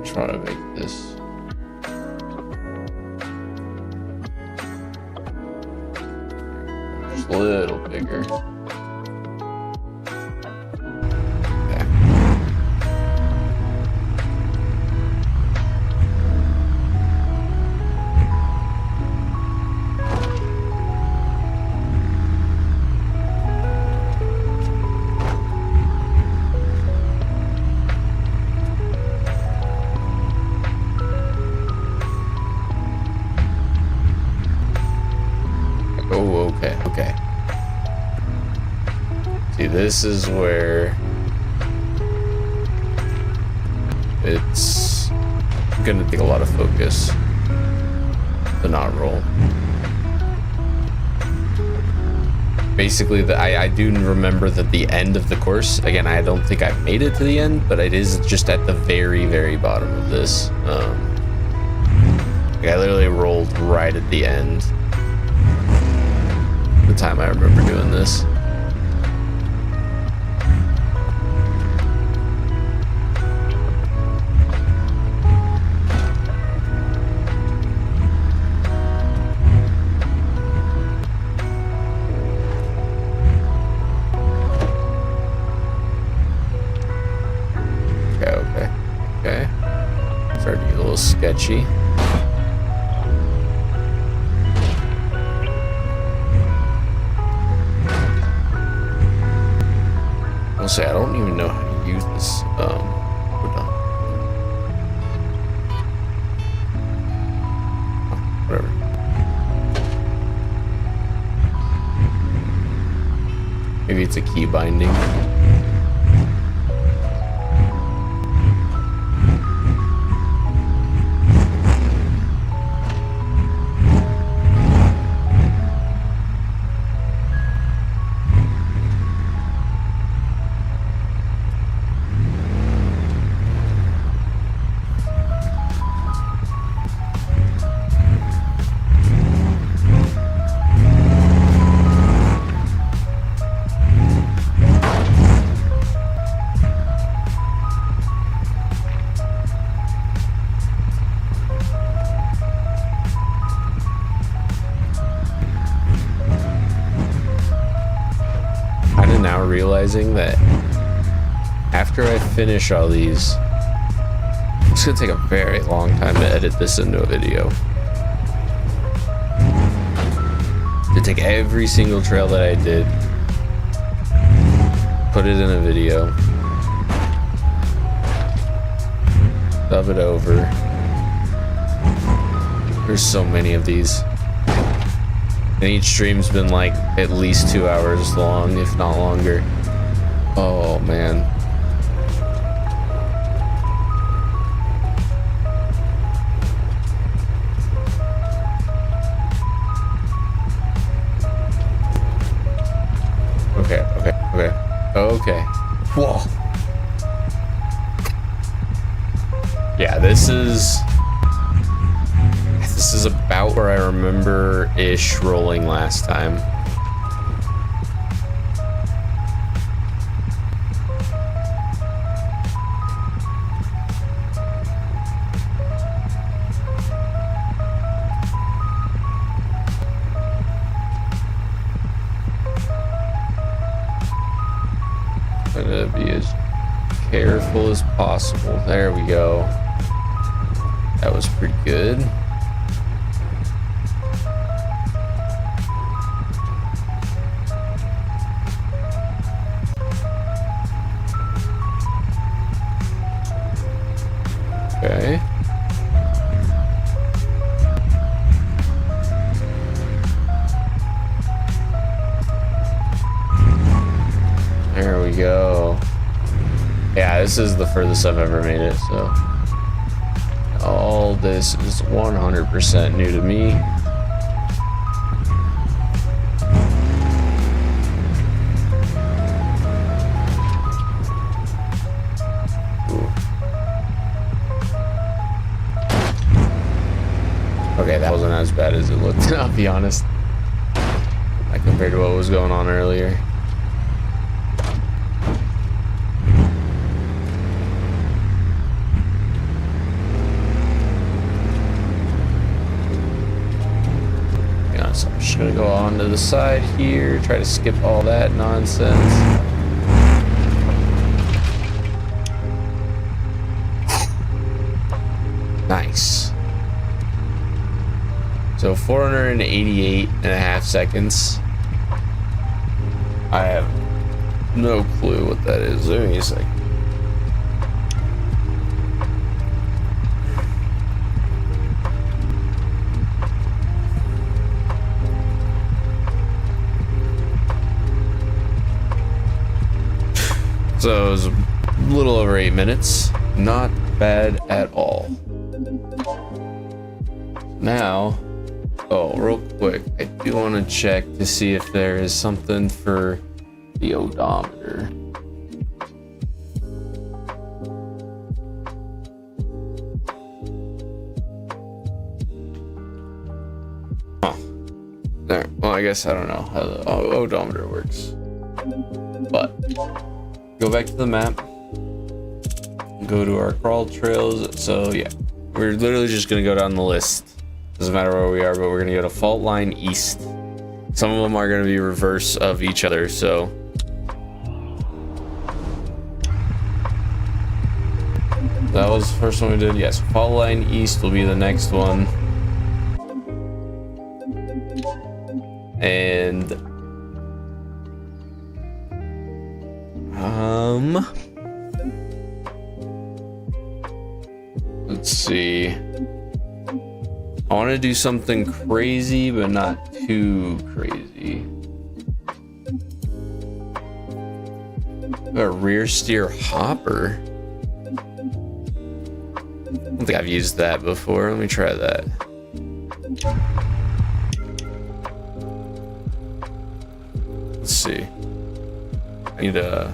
Just want to make this. Just a little bigger. Okay. See, this is where it's gonna take a lot of focus to not roll. Basically, I do remember that the end of the course, again, I don't think I've made it to the end, but it is just at the very, very bottom of this. Like, I literally rolled right at the end. The time I remember doing this. Okay. Starting to get a little sketchy. Say, I don't even know how to use this. Whatever. Maybe it's a key binding. realizing that after I finish all these, it's gonna take a very long time to edit this into a video. To take every single trail that I did, put it in a video, dub it over. There's so many of these. And each stream's been like at least 2 hours long, if not longer. Oh man. Okay. Whoa. Yeah, this is about where I remember-ish rolling last time. Gonna be as careful as possible. There we go. That was pretty good. Okay. There we go. Yeah, this is the furthest I've ever made it, so all this is 100% new to me. Okay, that wasn't as bad as it looked, I'll be honest. Like compared to what was going on earlier. Yeah, so I'm just gonna go on to the side here, try to skip all that nonsense. Nice. So 488.5 seconds. I have no clue what that is. Give me a second. So it was a little over 8 minutes. Not bad at all. Now, oh, real quick, I do want to check to see if there is something for the odometer. Huh. There. Well, I guess I don't know how the odometer works. But go back to the map. Go to our crawl trails. So yeah, we're literally just gonna go down the list. Doesn't matter where we are, but we're gonna go to Fault Line East. Some of them are gonna be reverse of each other, so. That was the first one we did. Yes, Fault Line East will be the next one. And let's see. I want to do something crazy, but not too crazy. A rear steer hopper. I don't think I've used that before. Let me try that. Let's see. I need to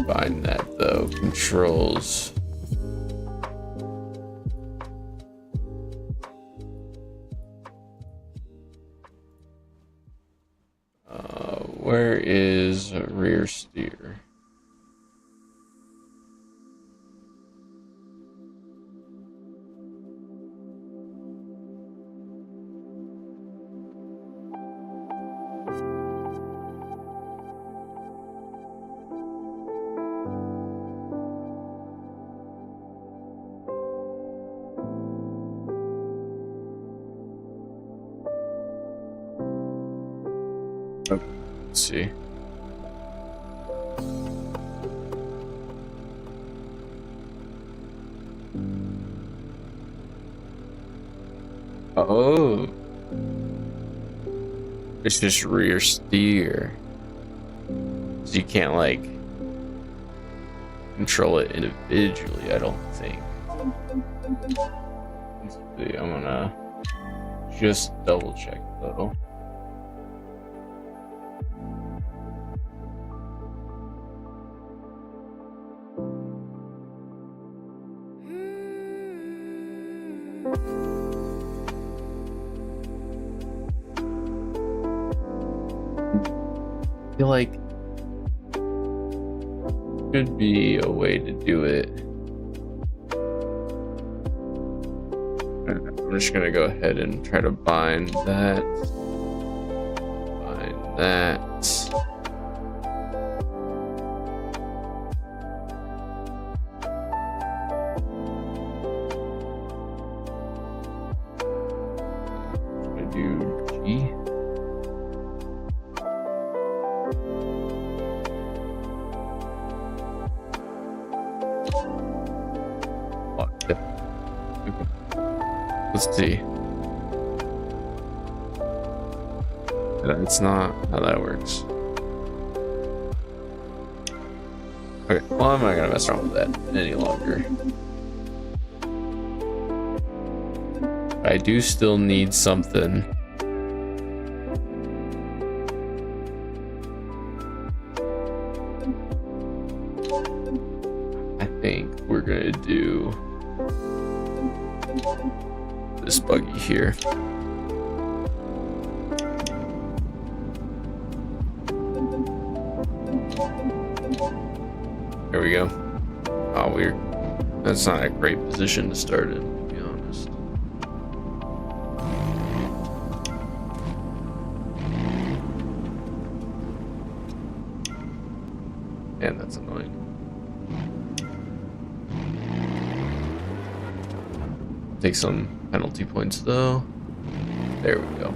find that though. Controls. Where is rear steer? Okay, let's see. Oh, it's just rear steer, so you can't like control it individually. I don't think. Let's see, I'm gonna just double check though. I feel like could be a way to do it. I'm just gonna go ahead and try to bind that. Bind that. I'm gonna do G. Let's see. That's not how that works. Okay, well, I'm not gonna mess around with that any longer. I do still need something. I think we're gonna do this buggy here. There we go. Oh, weird. That's not a great position to start in, to be honest. And that's annoying. Take some penalty points though. There we go.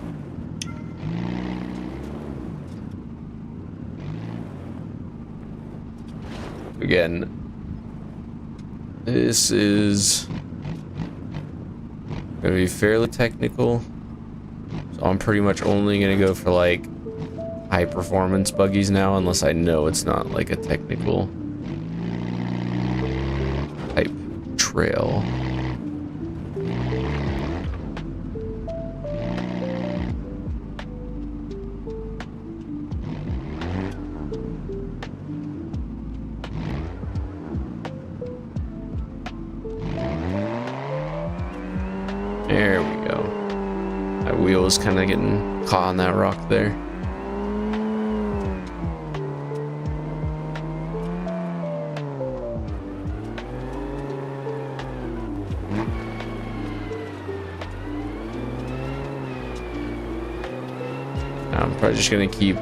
Again, this is gonna be fairly technical, so I'm pretty much only gonna go for like high performance buggies now, unless I know it's not like a technical type trail. There we go. My wheel is kind of getting caught on that rock there. I'm probably just gonna keep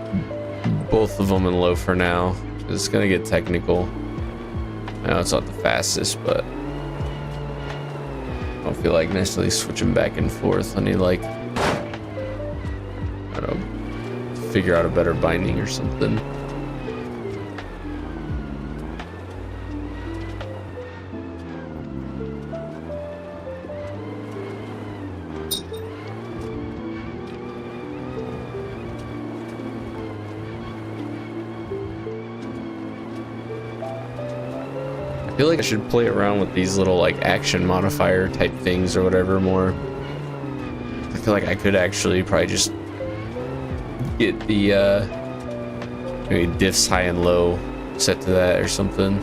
both of them in low for now. It's gonna get technical. I know it's not the fastest, but I don't feel like necessarily switching back and forth. I need like, I don't know, figure out a better binding or something. I feel like I should play around with these little like action modifier type things or whatever more. I feel like I could actually probably just get the maybe diffs high and low set to that or something.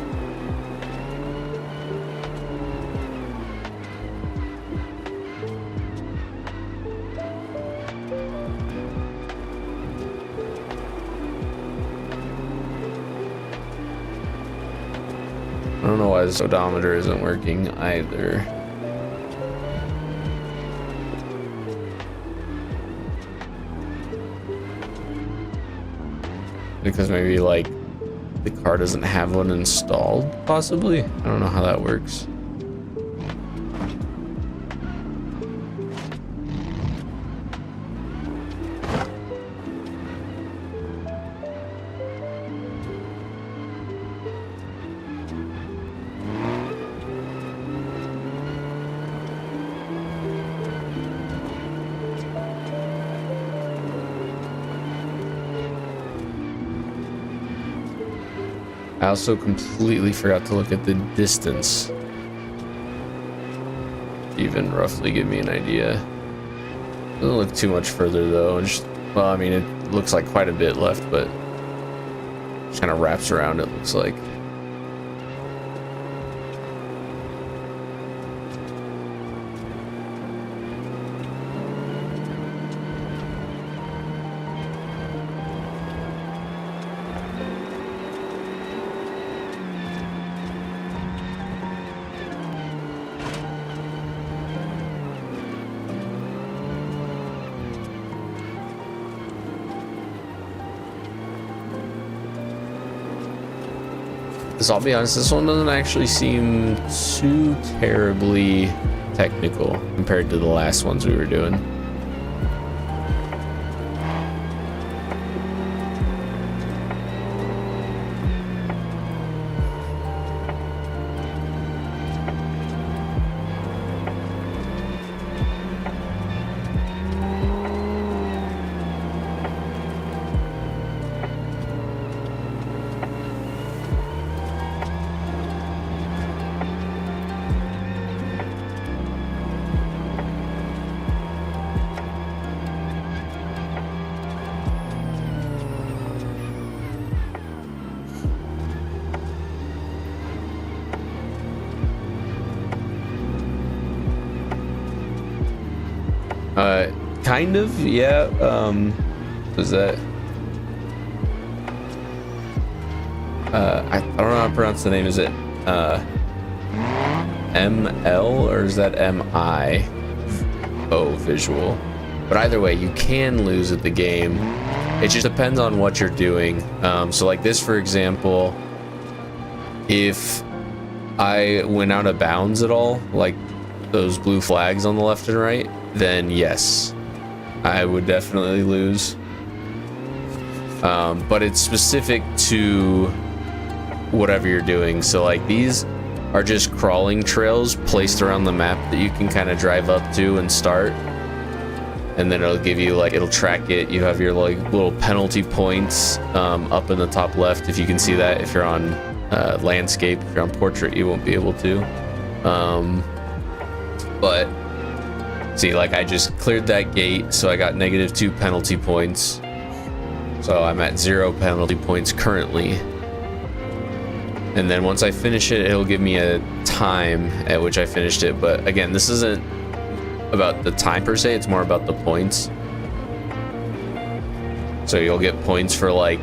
I don't know why this odometer isn't working either. Because maybe like the car doesn't have one installed, possibly. I don't know how that works. I also completely forgot to look at the distance. Even roughly give me an idea. Doesn't look too much further though. Just, well, I mean, it looks like quite a bit left, but just kind of wraps around, it looks like. Because I'll be honest, this one doesn't actually seem too terribly technical compared to the last ones we were doing. Kind of, yeah. Was that? I don't know how to pronounce the name. Is it ML or is that MI? Oh, visual. But either way, you can lose at the game. It just depends on what you're doing. So like this, for example, if I went out of bounds at all, like those blue flags on the left and right, then yes, I would definitely lose. But it's specific to whatever you're doing. So like these are just crawling trails placed around the map that you can kind of drive up to and start. And then it'll give you like, it'll track it. You have your like little penalty points up in the top left, if you can see that. If you're on landscape, if you're on portrait, you won't be able to. But see, like I just cleared that gate, so I got -2 penalty points. So I'm at 0 penalty points currently. And then once I finish it, it'll give me a time at which I finished it. But again, this isn't about the time per se, it's more about the points. So you'll get points for like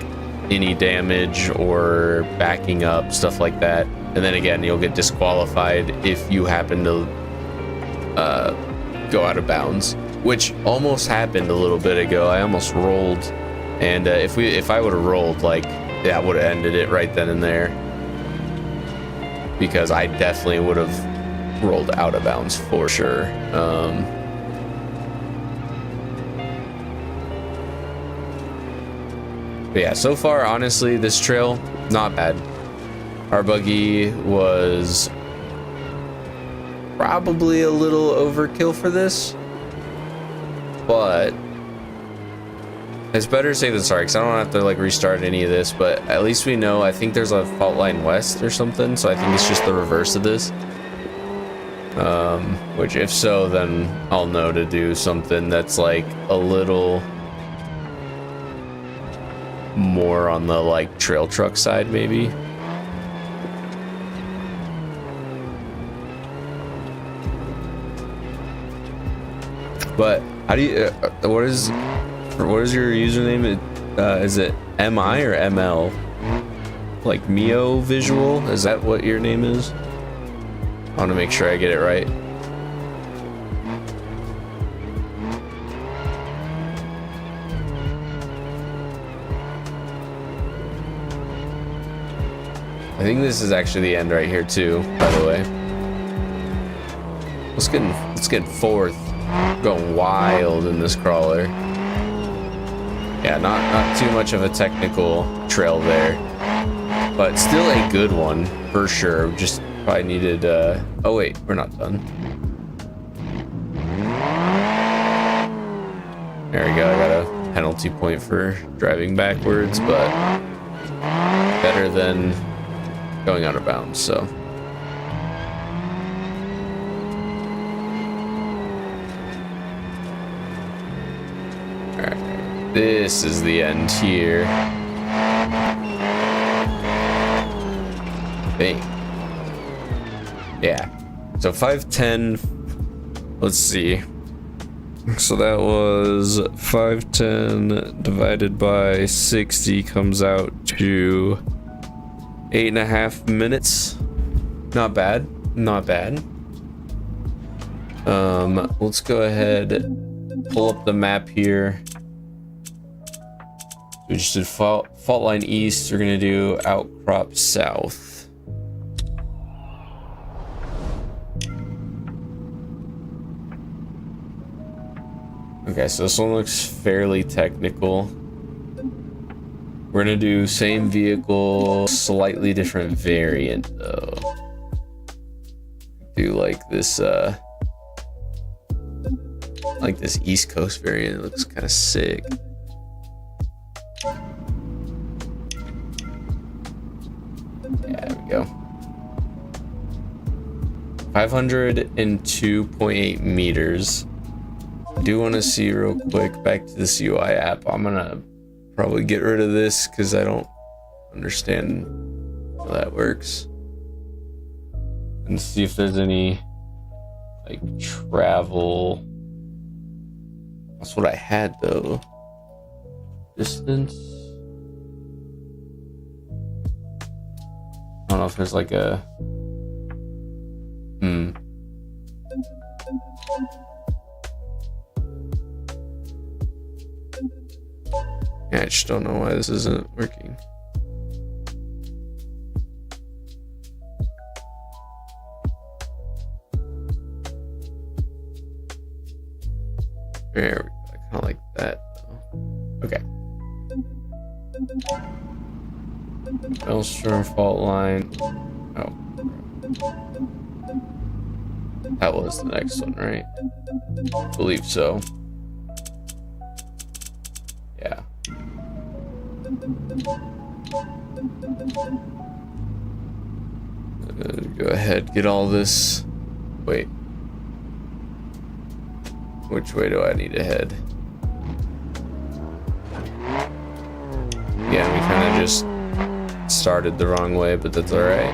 any damage or backing up, stuff like that. And then again, you'll get disqualified if you happen to go out of bounds, which almost happened a little bit ago. I almost rolled, and if I would have rolled, like, yeah, I would have ended it right then and there, because I definitely would have rolled out of bounds for sure. But yeah, so far, honestly, this trail, not bad. Our buggy was probably a little overkill for this, but it's better safe than sorry, because I don't have to like restart any of this. But at least we know, I think there's a fault line west or something, so I think it's just the reverse of this. Which if so, then I'll know to do something that's like a little more on the like trail truck side maybe. But how do you what is your username? Is it MI or ML? Like Mio Visual? Is that what your name is? I want to make sure I get it right. I think this is actually the end right here too, by the way. Let's get fourth. Going wild in this crawler. Yeah, not too much of a technical trail there, but still a good one for sure. Just probably needed oh wait, we're not done. There we go. I got a penalty point for driving backwards, but better than going out of bounds, so. Alright, this is the end here. Bang. Yeah. So 510, let's see. So that was 510 divided by 60 comes out to 8.5 minutes. Not bad. Not bad. Let's go ahead, pull up the map here. We just did fault line east. We're gonna do Outcrop South. Okay, so this one looks fairly technical. We're gonna do same vehicle, slightly different variant though. Do like this East Coast variant. It looks kind of sick. Yeah, there we go. 502.8 meters. I do want to see real quick back to this UI app. I'm gonna probably get rid of this because I don't understand how that works. And see if there's any like travel. That's what I had though. Distance. I don't know if there's like a Yeah, I just don't know why this isn't working. There we go. I kind of like that though. Okay. Maelstrom fault line. Oh. That was the next one, right? I believe so. Yeah. Go ahead, get all this. Wait. Which way do I need to head? Yeah, we kind of just started the wrong way, but that's alright.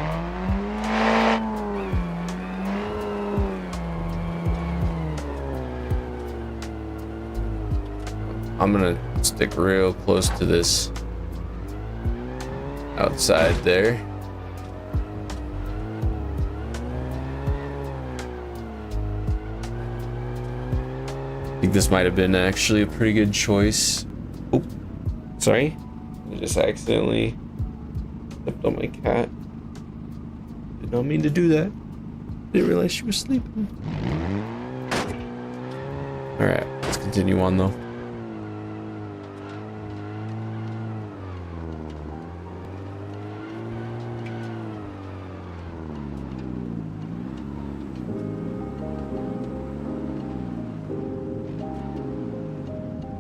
I'm gonna stick real close to this outside there. I think this might have been actually a pretty good choice. Oh, sorry. I just accidentally stepped on my cat. Did not mean to do that. Didn't realize she was sleeping. Alright, let's continue on though.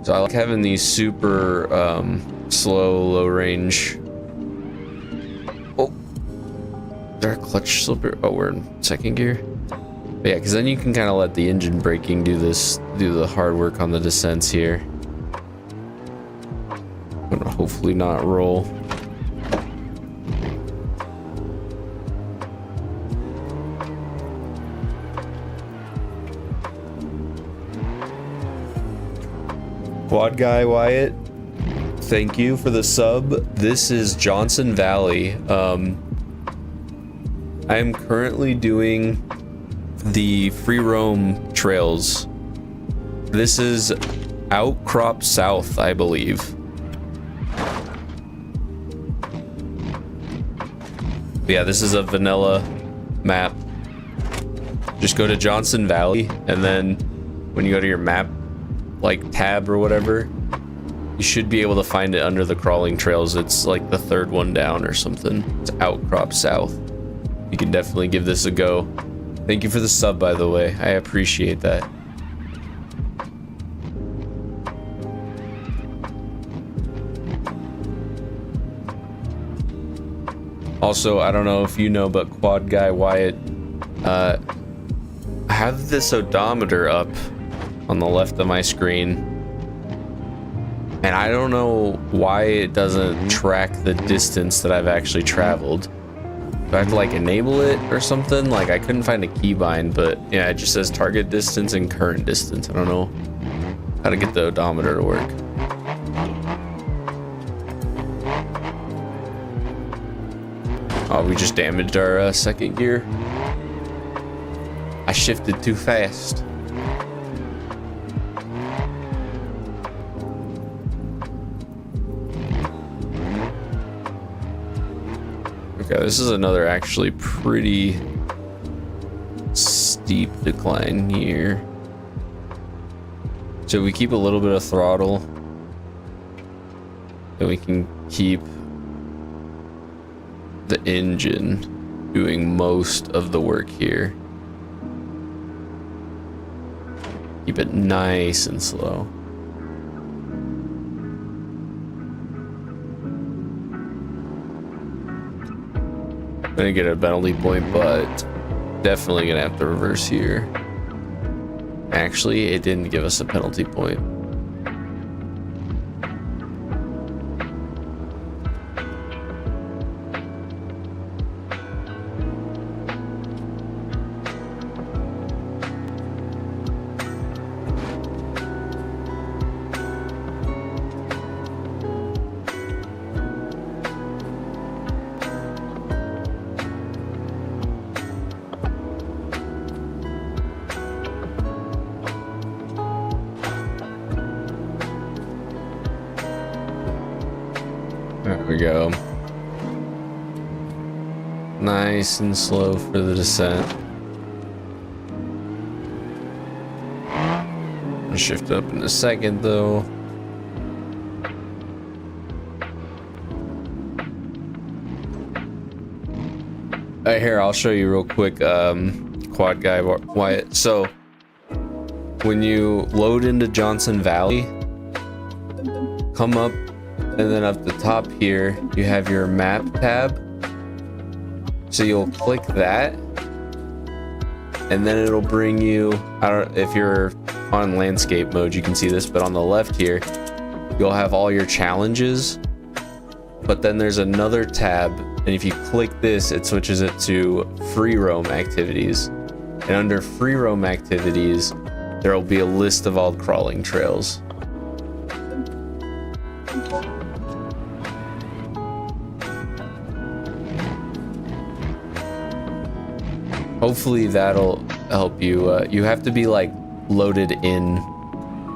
So I like having these super slow, low range. Oh, is there a clutch slipper? Oh, we're in second gear. But yeah, because then you can kind of let the engine braking do the hard work on the descents here. I'm gonna hopefully not roll. Quad Guy Wyatt, thank you for the sub. This is Johnson Valley. I am currently doing the free roam trails. This is Outcrop South, I believe. Yeah, this is a vanilla map. Just go to Johnson Valley, and then when you go to your map like tab or whatever, you should be able to find it under the crawling trails. It's like the third one down or something. It's Outcrop South. You can definitely give this a go. Thank you for the sub, by the way. I appreciate that. Also, I don't know if you know, but Quad Guy Wyatt, I have this odometer up on the left of my screen, and I don't know why it doesn't track the distance that I've actually traveled. Do I have to like enable it or something? Like I couldn't find a keybind, but yeah, it just says target distance and current distance. I don't know how to get the odometer to work. Oh, we just damaged our second gear. I shifted too fast. Okay, this is another actually pretty steep decline here. So we keep a little bit of throttle, and we can keep the engine doing most of the work here. Keep it nice and slow. Gonna get a penalty point, but definitely gonna have to reverse here. Actually, it didn't give us a penalty point. There we go. Nice and slow for the descent. I'll shift up in a second though. Right here, I'll show you real quick, Quad Guy Wyatt. So when you load into Johnson Valley, come up, and then up the top here, you have your map tab. So you'll click that, and then it'll bring you, I don't, if you're on landscape mode, you can see this, but on the left here, you'll have all your challenges. But then there's another tab, and if you click this, it switches it to free roam activities. And under free roam activities, there will be a list of all crawling trails. Hopefully that'll help you. You have to be like loaded in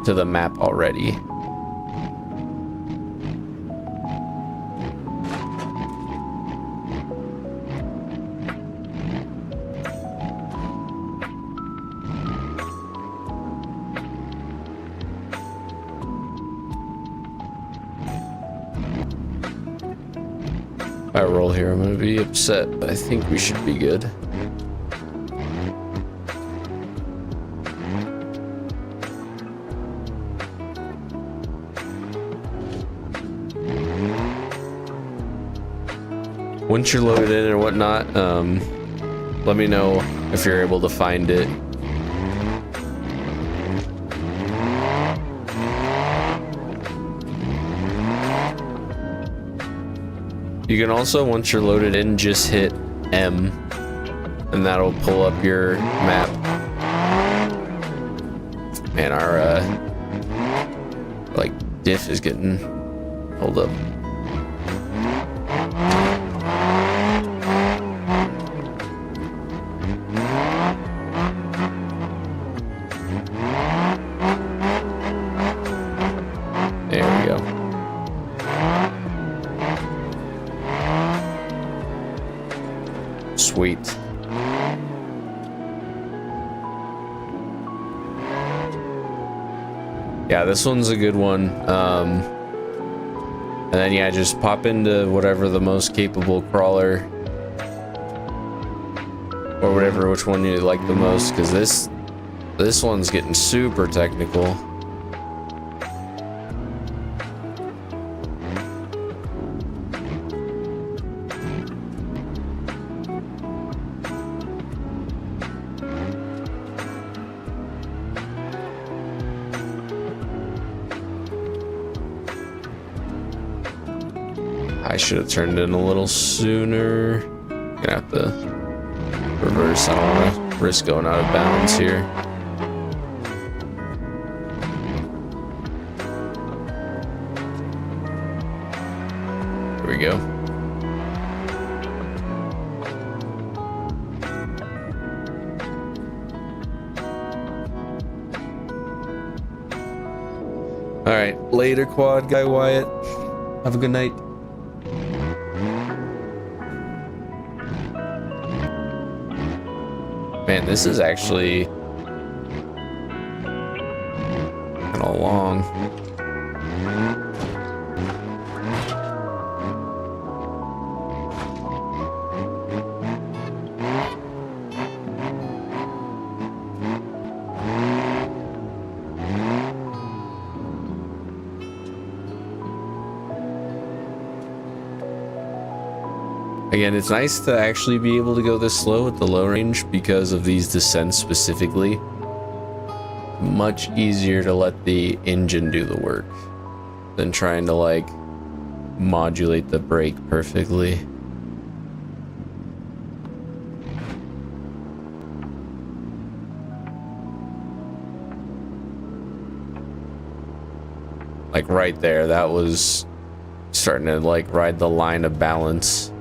to the map already. If I roll here, I'm gonna be upset, but I think we should be good. Once you're loaded in or whatnot, let me know if you're able to find it. You can also, once you're loaded in, just hit M, and that'll pull up your map. Man, our like diff is getting hold up. Sweet. Yeah, this one's a good one. And then yeah, just pop into whatever the most capable crawler or whatever, which one you like the most, because this one's getting super technical. I should have turned in a little sooner. Gonna have to reverse. I don't want to risk going out of bounds here. Here we go. All right, later, quad guy Wyatt. Have a good night. Man, this is actually kind of long. Again, it's nice to actually be able to go this slow at the low range because of these descents specifically. Much easier to let the engine do the work than trying to like modulate the brake perfectly. Like right there, that was starting to like ride the line of balance.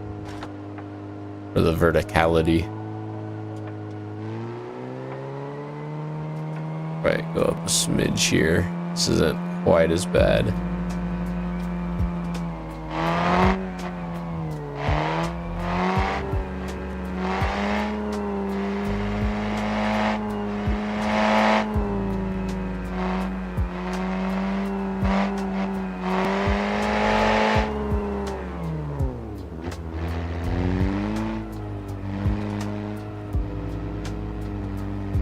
For the verticality. Right, go up a smidge here. This isn't quite as bad.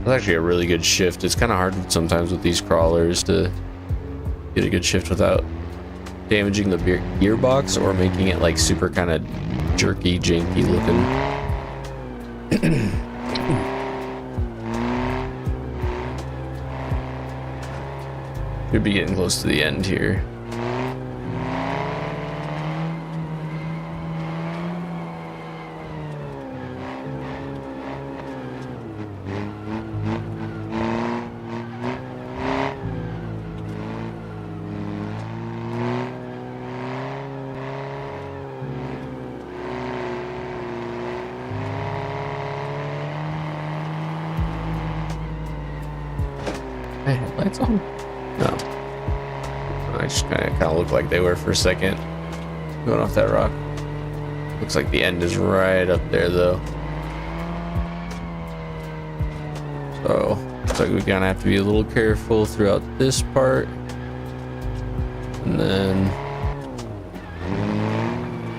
It's actually a really good shift. It's kind of hard sometimes with these crawlers to get a good shift without damaging the gearbox or making it like super kind of jerky, janky looking. Should be getting close to the end here. Hey, headlights on? No. I just kind of look like they were for a second. Going off that rock. Looks like the end is right up there, though. So, looks like we're gonna have to be a little careful throughout this part. And then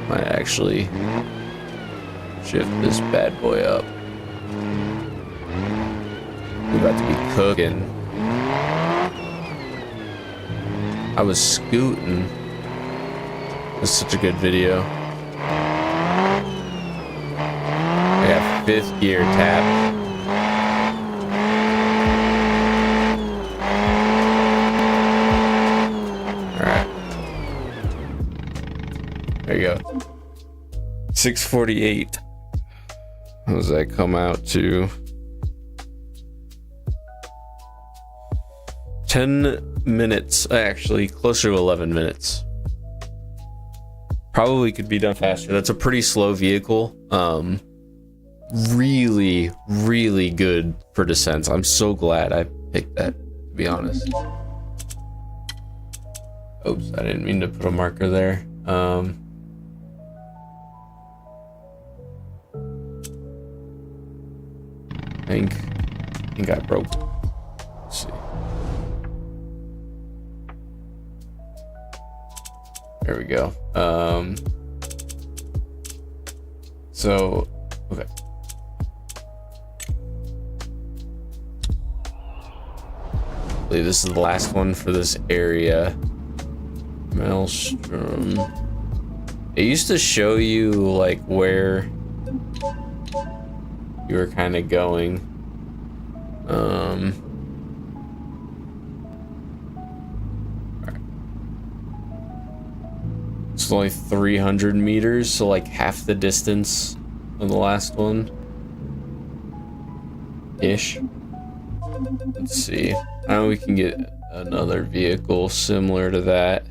might actually shift this bad boy up. We're about to be cooking. I was scooting. It's such a good video. I got 5th gear tap. Alright. There you go. 6:48. How does that come out to? 10 minutes, actually closer to 11 minutes. Probably could be done faster. That's a pretty slow vehicle. Really, really good for descents. I'm so glad I picked that, to be honest. Oops, I didn't mean to put a marker there. I think I broke. Let's see. There we go. So, okay. I believe this is the last one for this area. Maelstrom. It used to show you like where you were kind of going. only 300 meters, so like half the distance of the last one. Ish. Let's see. I know we can get another vehicle similar to that.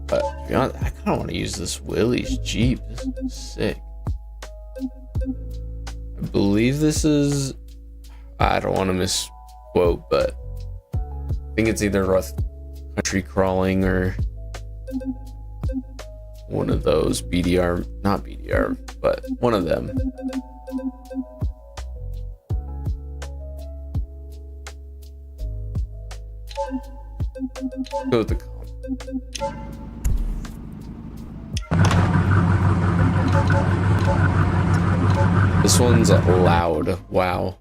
But to be honest, I kind of want to use this Willys Jeep. This is sick. I believe this is... I don't want to misquote, but I think it's either Rough Country Crawling or one of those BDR, not BDR, but one of them. Go with the comp. This one's loud. Wow.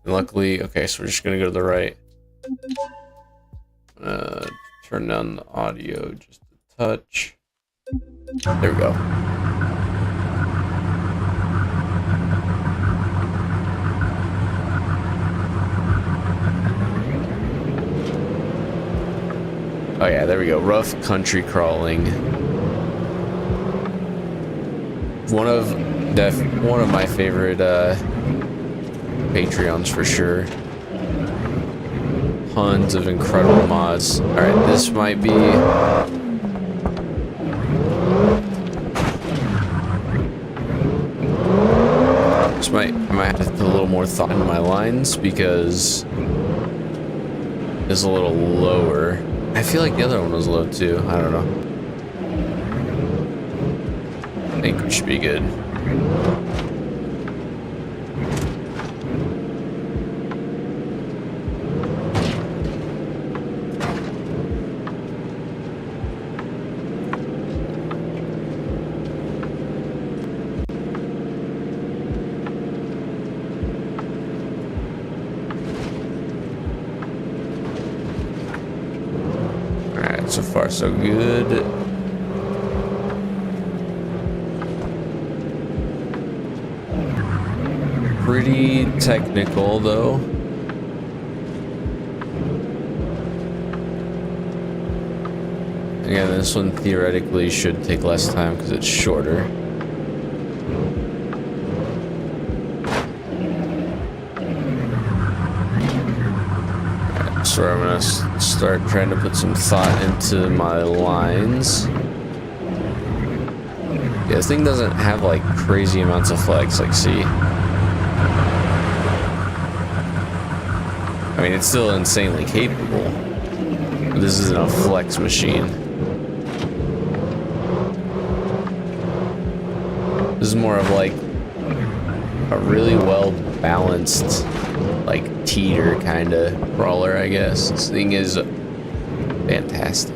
And luckily, okay, so we're just gonna go to the right. Turn down the audio just a touch. There we go. Oh yeah, there we go. Rough Country Crawling. One of my favorite Patreons for sure. Tons of incredible mods. All right, this might be. I might have to put a little more thought into my lines because it's a little lower. I feel like the other one was low too. I don't know. I think we should be good. So far, so good. Pretty technical, though. Again, this one theoretically should take less time because it's shorter. So I'm gonna start trying to put some thought into my lines. Yeah, this thing doesn't have like crazy amounts of flex, like see. I mean, it's still insanely capable, but this isn't a flex machine. This is more of like a really well balanced, like teeter kind of crawler, I guess. This thing is fantastic.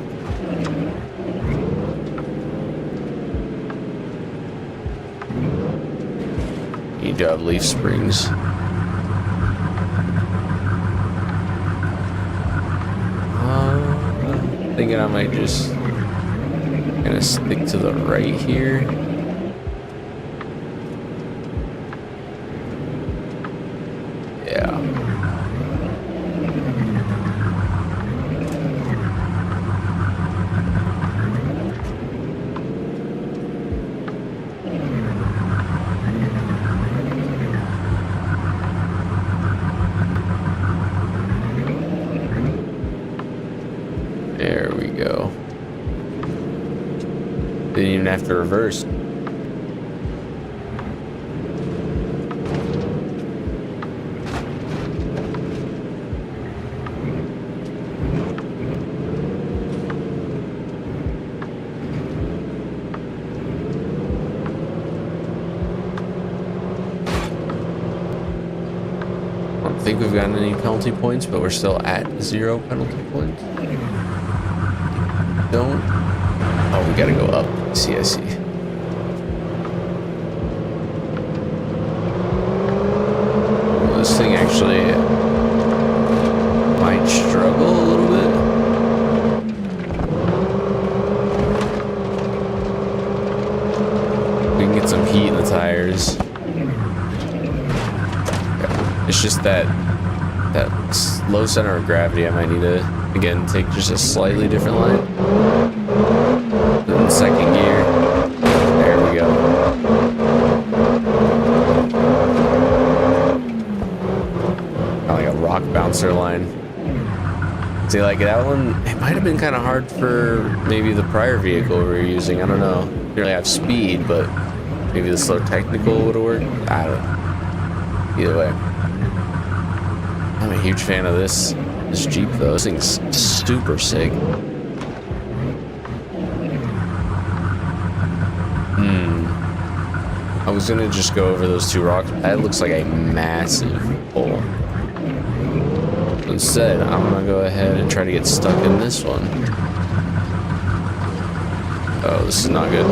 You do have leaf springs. Thinking I might just kind of stick to the right here. There we go. Didn't even have to reverse. I don't think we've gotten any penalty points, but we're still at 0 penalty points. Don't. Oh, we gotta go up. I see. Well, this thing actually might struggle a little bit. We can get some heat in the tires. It's just that low center of gravity I might need to Again, take just a slightly different line. Then second gear. There we go. Kind of like a rock bouncer line. See, like that one, it might have been kind of hard for maybe the prior vehicle we were using. I don't know. You really have speed, but maybe the slow technical would have worked. I don't know. Either way, I'm a huge fan of this Jeep though. This thing's super sick. I was gonna just go over those two rocks. That looks like a massive hole. Instead, I'm gonna go ahead and try to get stuck in this one. Oh, this is not good.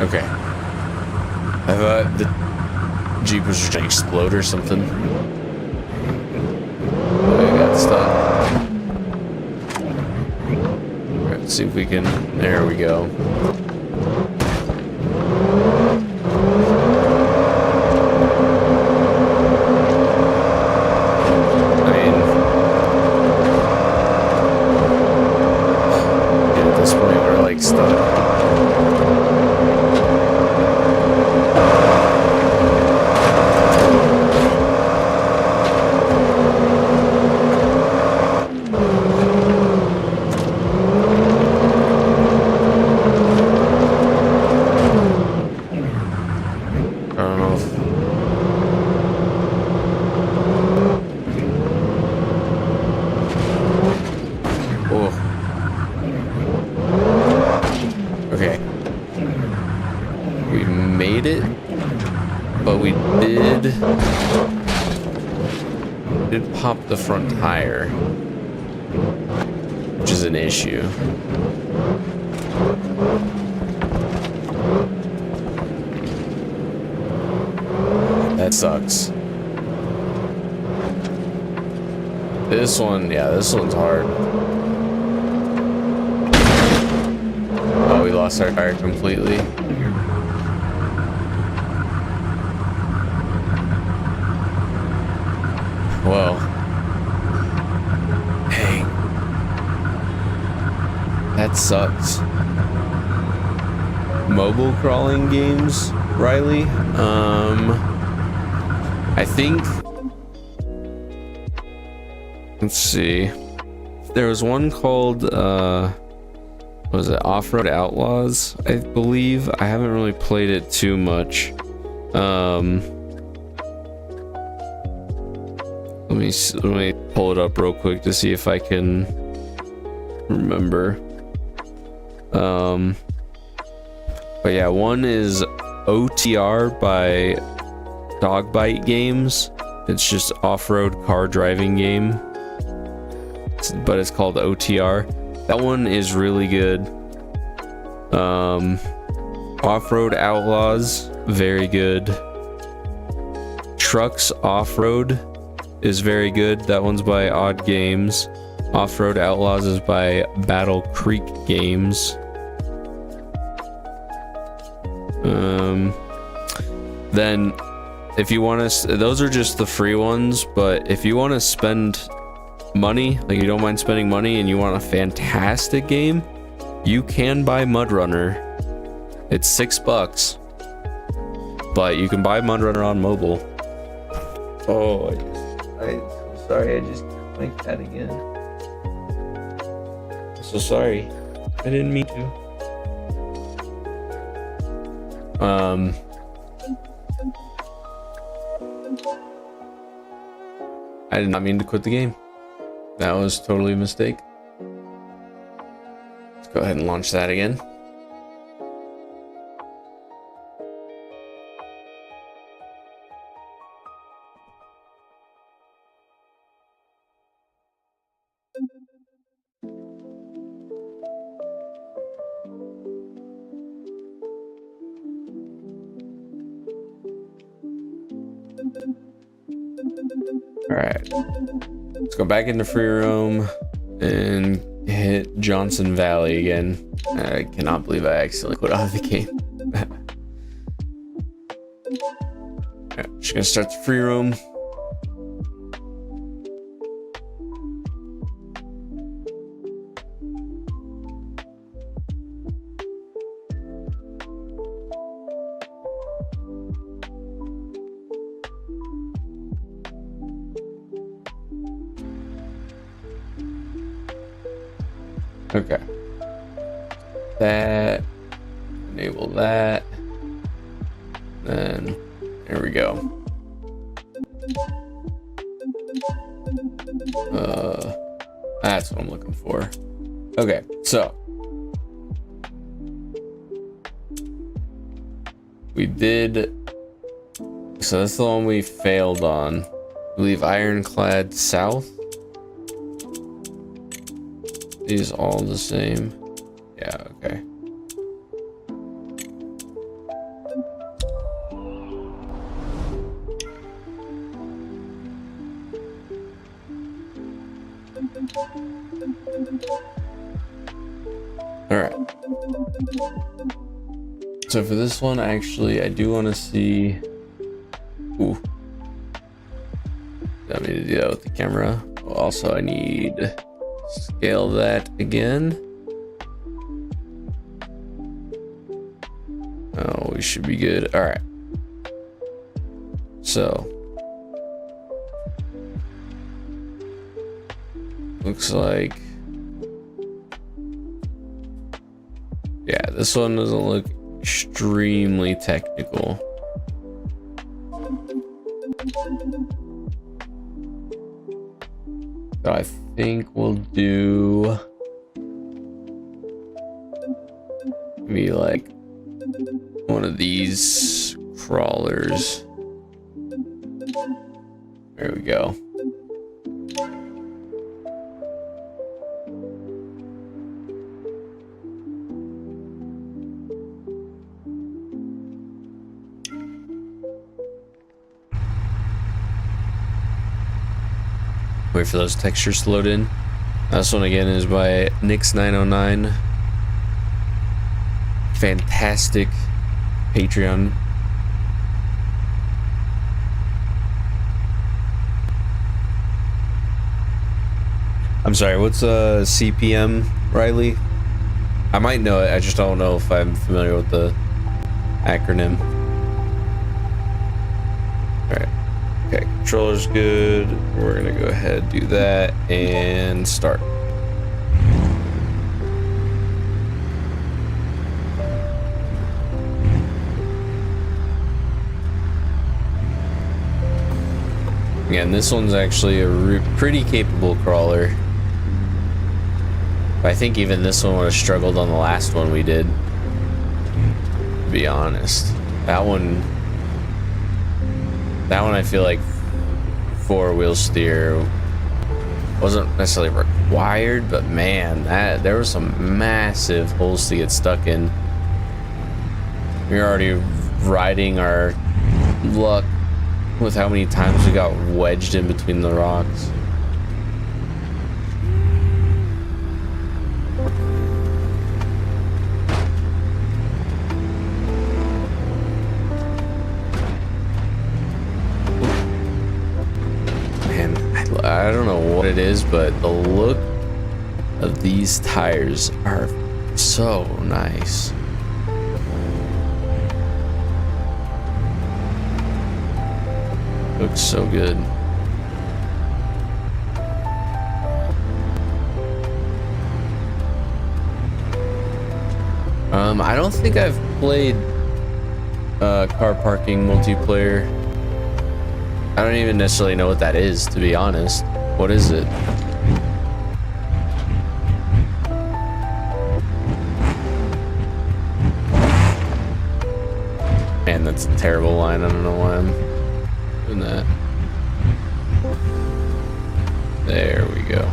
Okay. I thought the Jeep was just gonna explode or something. Oh, I got stuck. Alright, let's see if we can. There we go. Pop the front tire, which is an issue. That sucks. This one, yeah, this one's hard. Oh, we lost our tire completely. Well, hey, that sucks. Mobile crawling games, Riley. I think. Let's see. There was one called what was it? Off-Road Outlaws, I believe. I haven't really played it too much. Let me pull it up real quick to see if I can remember. But yeah, one is OTR by Dogbite Games. It's just off-road car driving game, but it's called OTR. That one is really good. Off-Road Outlaws, very good. Trucks Off-Road is very good. That one's by Odd Games. Off-Road Outlaws is by Battle Creek Games. Then if you want to, those are just the free ones, but if you want to spend money, like you don't mind spending money and you want a fantastic game, you can buy Mudrunner. It's $6, but you can buy Mudrunner on mobile. Oh, I'm sorry, I just clicked that again. I'm so sorry. I didn't mean to. I did not mean to quit the game. That was totally a mistake. Let's go ahead and launch that again. Alright, let's go back into free roam and hit Johnson Valley again. I cannot believe I accidentally quit out of the game. Alright, just gonna start the free roam. Okay. That. Enable that. Then there we go. That's what I'm looking for. Okay, so we did. So that's the one we failed on. I believe Ironclad South. These all the same. Yeah, okay. All right. So for this one, actually, I do want to see. Ooh. I need to do that with the camera. Also, I need to scale that again. Oh, we should be good. All right. So looks like, yeah, this one doesn't look extremely technical. So I think we'll do maybe like one of these crawlers. There we go. Wait for those textures to load in. This one again is by Nix909. Fantastic Patreon. I'm sorry, what's CPM, Riley? I might know it, I just don't know if I'm familiar with the acronym. Alright. Okay, controller's good. We're gonna go ahead and do that and start. Again, this one's actually a pretty capable crawler. I think even this one would have struggled on the last one we did, to be honest. That one I feel like four-wheel steer wasn't necessarily required, but man, there were some massive holes to get stuck in. We were already riding our luck with how many times we got wedged in between the rocks. I don't know what it is, but the look of these tires are so nice. Looks so good. I don't think I've played car parking multiplayer. I don't even necessarily know what that is, to be honest. What is it? Man, that's a terrible line. I don't know why I'm doing that. There we go.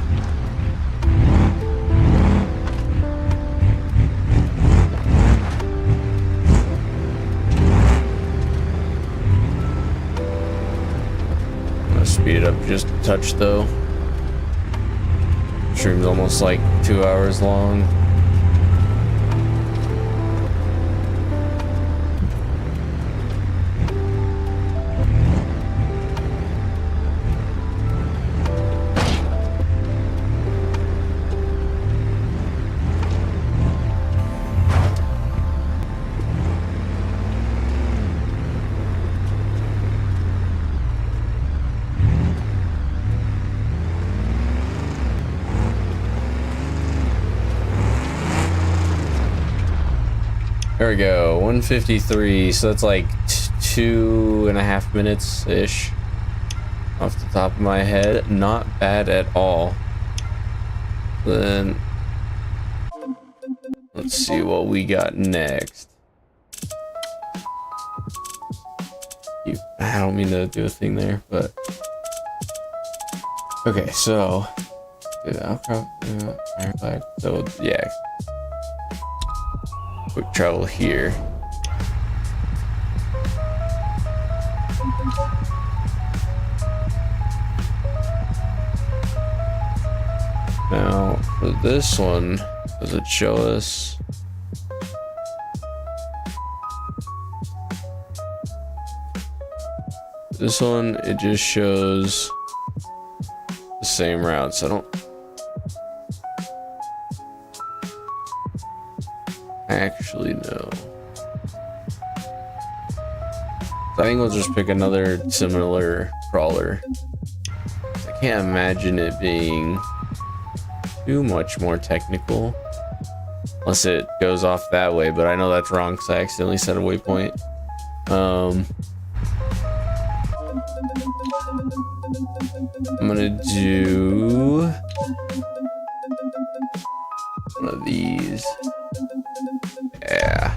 Speed it up just a touch though. Stream's almost like 2 hours long. There we go, 153. So that's like 2.5 minutes ish off the top of my head. Not bad at all. Then let's see what we got next. I don't mean to do a thing there, but okay. So Outcrop, Ironclad. So yeah, quick travel here. Now for this one, does it show us? This one, it just shows the same routes. I don't actually know. I think we'll just pick another similar crawler. I can't imagine it being too much more technical unless it goes off that way, but I know that's wrong because I accidentally set a waypoint. I'm gonna do one of these. Yeah.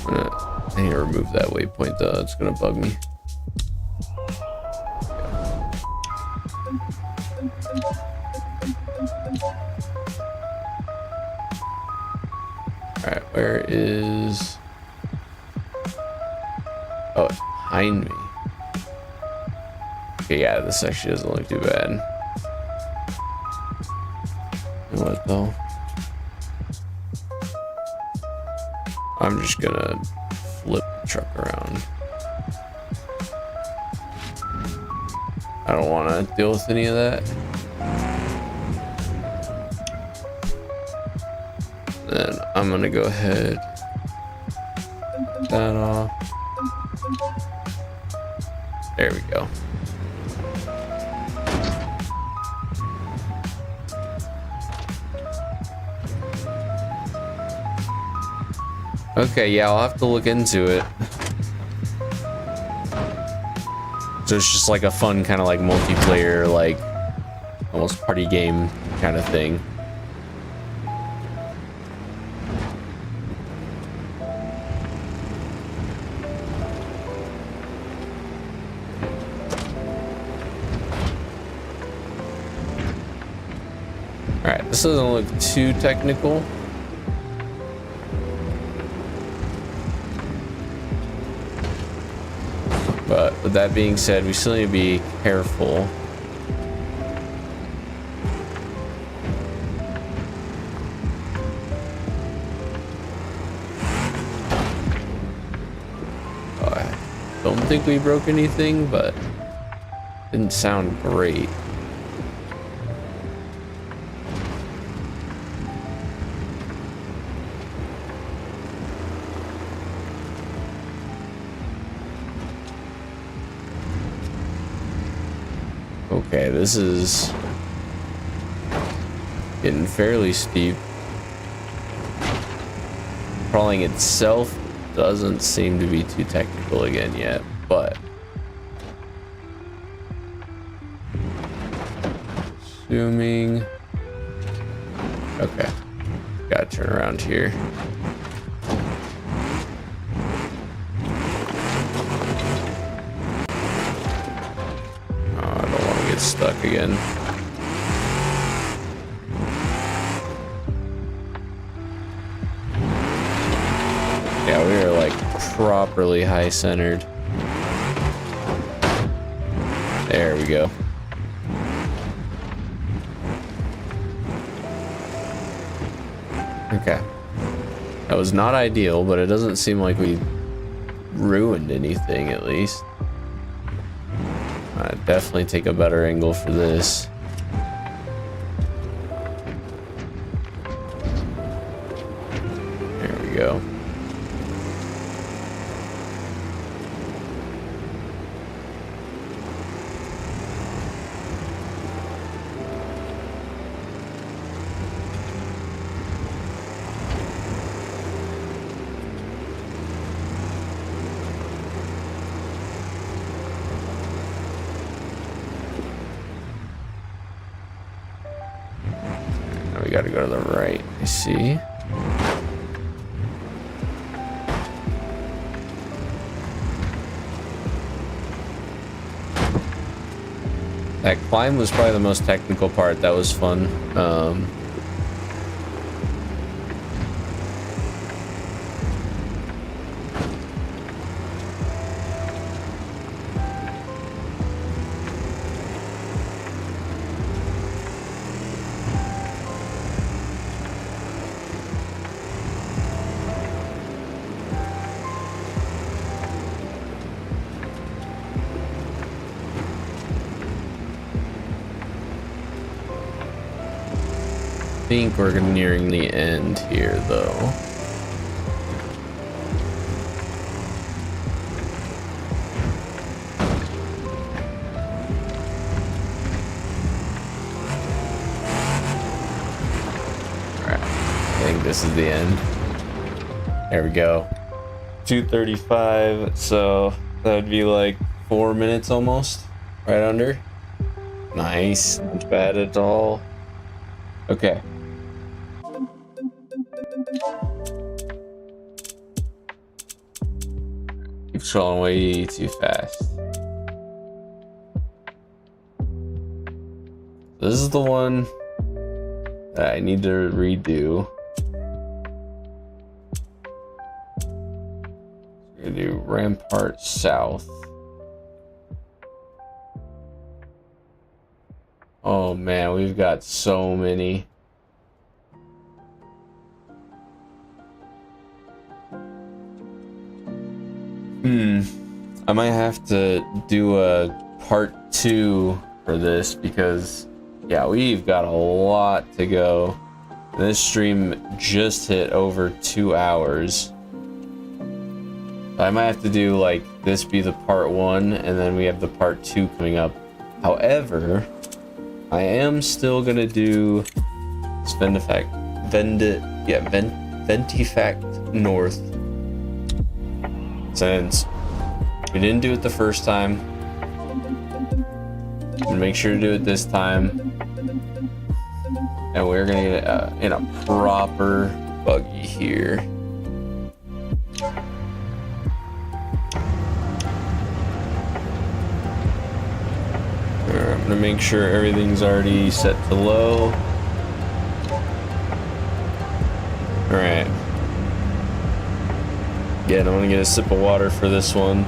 I need to remove that waypoint though, it's gonna bug me. Alright, where is... Oh, it's behind me. Okay, yeah, this actually doesn't look too bad. You know what though? I'm just gonna flip the truck around. I don't want to deal with any of that. Then I'm gonna go ahead, take that off. There we go. Okay, yeah, I'll have to look into it. So it's just like a fun kind of like multiplayer, like almost party game kind of thing. Alright, this doesn't look too technical. But with that being said, we still need to be careful. Oh, I don't think we broke anything, but it didn't sound great. Okay, this is getting fairly steep. Crawling itself doesn't seem to be too technical again yet, but assuming... Okay, gotta turn around here. Stuck again. Yeah, we are like properly high centered. There we go. Okay. That was not ideal, but it doesn't seem like we ruined anything at least. Definitely take a better angle for this. There we go. gotta go to the right. I see. That climb was probably the most technical part. That was fun. I think we're nearing the end here, though. Alright, I think this is the end. There we go. 2:35, so that would be like 4 minutes almost, right under. Nice, not bad at all. Okay. Keep scrolling way too fast. This is the one that I need to redo. We're gonna do Rampart South. Oh man, we've got so many. I might have to do a part 2 for this because, yeah, we've got a lot to go. This stream just hit over 2 hours. I might have to do like this be the part 1 and then we have the part 2 coming up. However, I am still gonna do this Ventifact North, since we didn't do it the first time. I'm gonna make sure to do it this time, and we're gonna get in a proper buggy here. I'm gonna make sure everything's already set to low. Alright. Yeah, and I'm gonna get a sip of water for this one.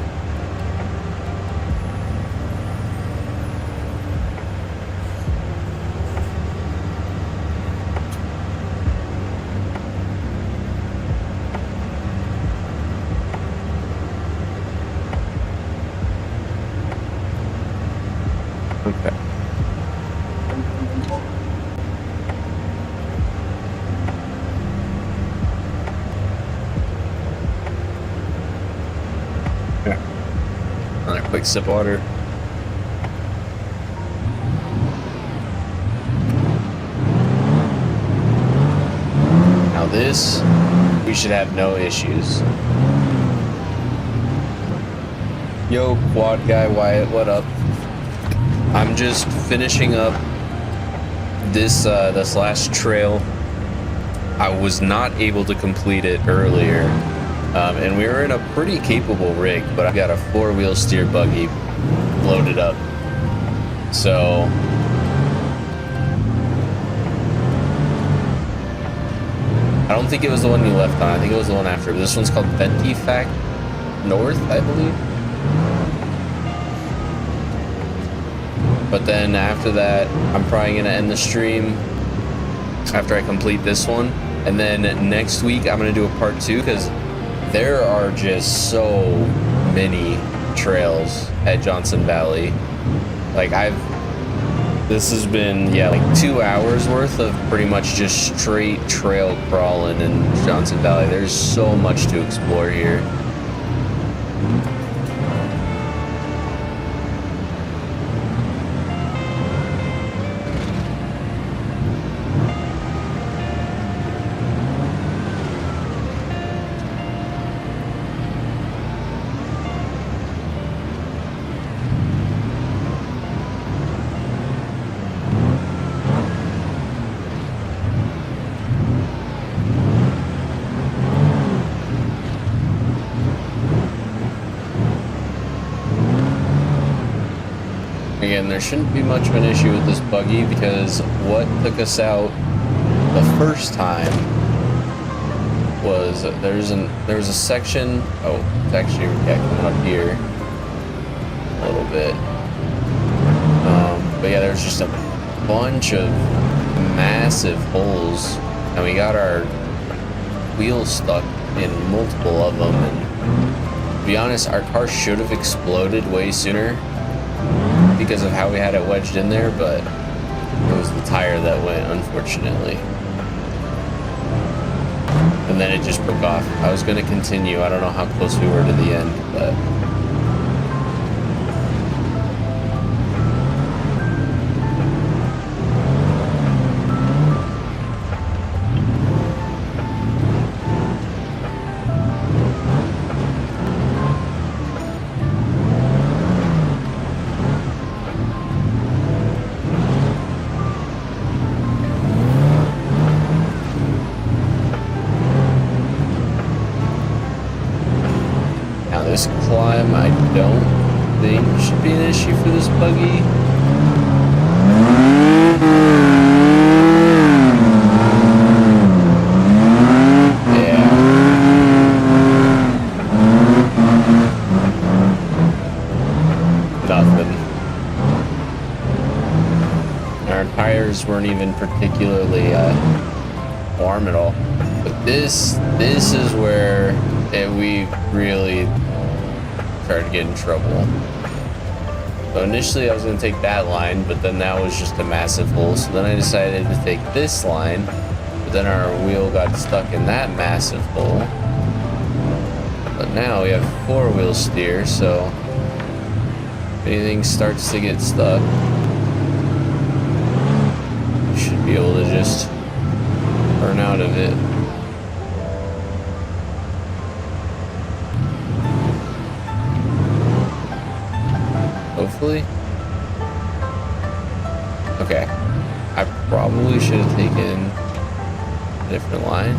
Okay. Another quick sip of water. Now this, we should have no issues. Yo, quad guy Wyatt, what up? I'm just finishing up this this last trail. I was not able to complete it earlier, and we were in a pretty capable rig, but I got a 4-wheel steer buggy loaded up. So I don't think it was the one you left on. I think it was the one after. But this one's called Ventifact North, I believe. But then after that, I'm probably gonna end the stream after I complete this one, and then next week I'm gonna do a part 2 because there are just so many trails at Johnson Valley. Like this has been, yeah, like 2 hours worth of pretty much just straight trail crawling in Johnson Valley. There's so much to explore here. Again, there shouldn't be much of an issue with this buggy because what took us out the first time was there was a section. Oh, it's actually coming up here a little bit. But yeah, there's just a bunch of massive holes, and we got our wheels stuck in multiple of them. And to be honest, our car should have exploded way sooner because of how we had it wedged in there, but it was the tire that went, unfortunately. And then it just broke off. I was going to continue. I don't know how close we were to the end, but... This climb, I don't think should be an issue for this buggy. Yeah. Nothing. Our tires weren't even particularly warm at all. But this is where we really started to get in trouble. So initially I was going to take that line, but then that was just a massive hole. So then I decided to take this line, but then our wheel got stuck in that massive hole. But now we have four-wheel steer, so if anything starts to get stuck, we should be able to just burn out of it. Hopefully. Okay. I probably should have taken a different line.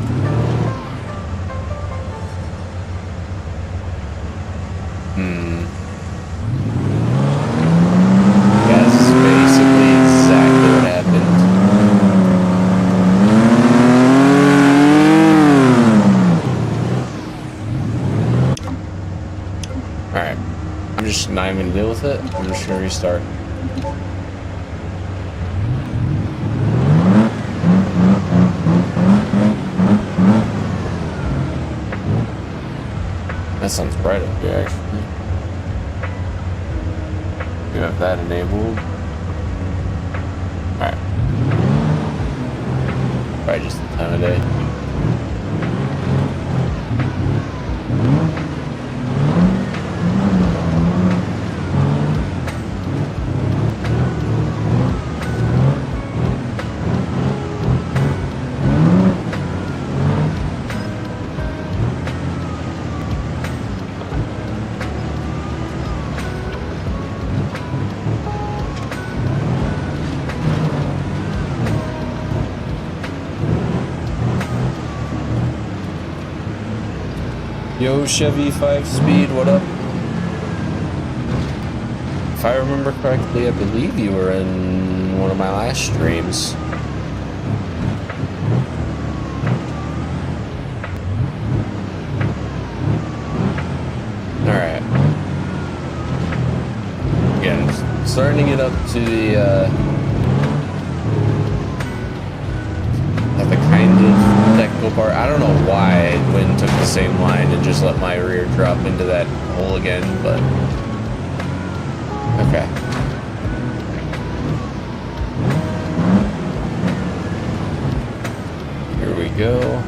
Yeah, this is basically exactly what happened. Alright. I'm just not even gonna deal with it. I'm just gonna restart. That sounds bright up here, actually. You have that enabled. Alright. Probably just the time of day. Yo, Chevy 5-speed, what up? If I remember correctly, I believe you were in one of my last streams. Alright. Again, starting to get up to the, the kind of technical part. I don't know why I went and took the same line and just let my rear drop into that hole again, but okay. Here we go.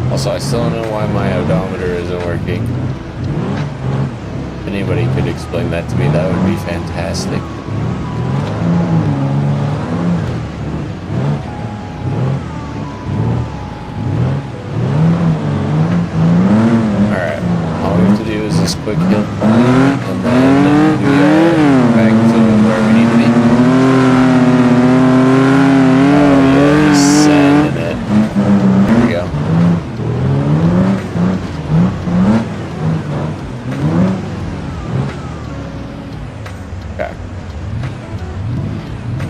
Also, I still don't know why my odometer isn't working. If anybody could explain that to me, that would be fantastic. Alright, all we have to do is this quick hill climb, and then we are Okay.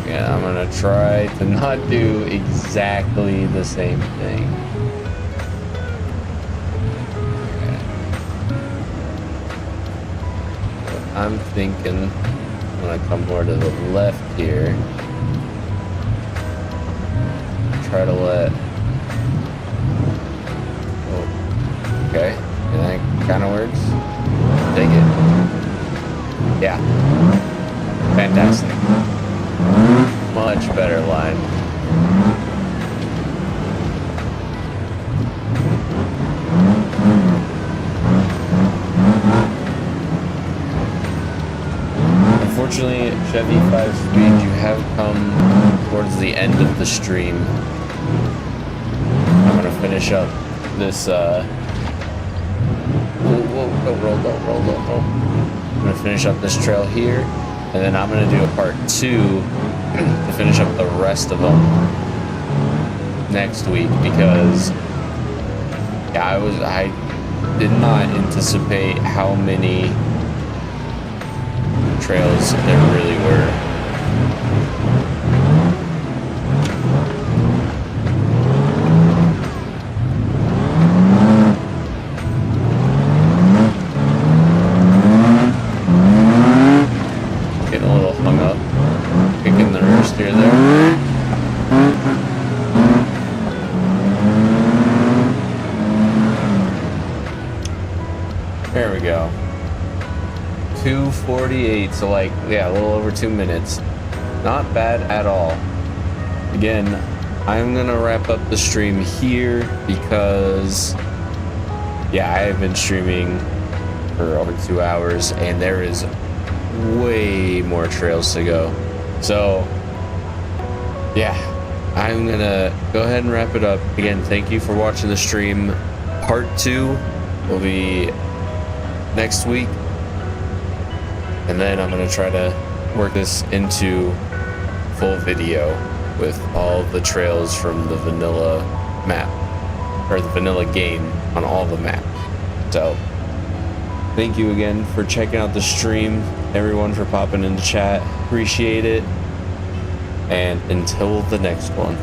Yeah, I'm gonna try to not do exactly the same thing. Okay. So I'm thinking I'm gonna come more to the left here. Try to let... Oh. Okay, and that kind of works. Take it. Yeah. Fantastic. Much better line. Unfortunately, Chevy 5-speed, you have come towards the end of the stream. I'm gonna finish up this, whoa, don't roll. I'm gonna finish up this trail here, and then I'm gonna do a part 2 to finish up the rest of them next week, because yeah, I did not anticipate how many trails there really were. Getting a little hung up, kicking the rear steer there. There we go. 2:48, so like, yeah, a little over 2 minutes. Not bad at all. Again, I'm gonna wrap up the stream here because, yeah, I have been streaming for over 2 hours and there is way more trails to go. So, yeah, I'm gonna go ahead and wrap it up. Again, thank you for watching the stream. Part 2 will be next week. And then I'm gonna try to work this into full video with all the trails from the vanilla map, or the vanilla game on all the maps. So, thank you again for checking out the stream, everyone for popping into chat, appreciate it, and until the next one.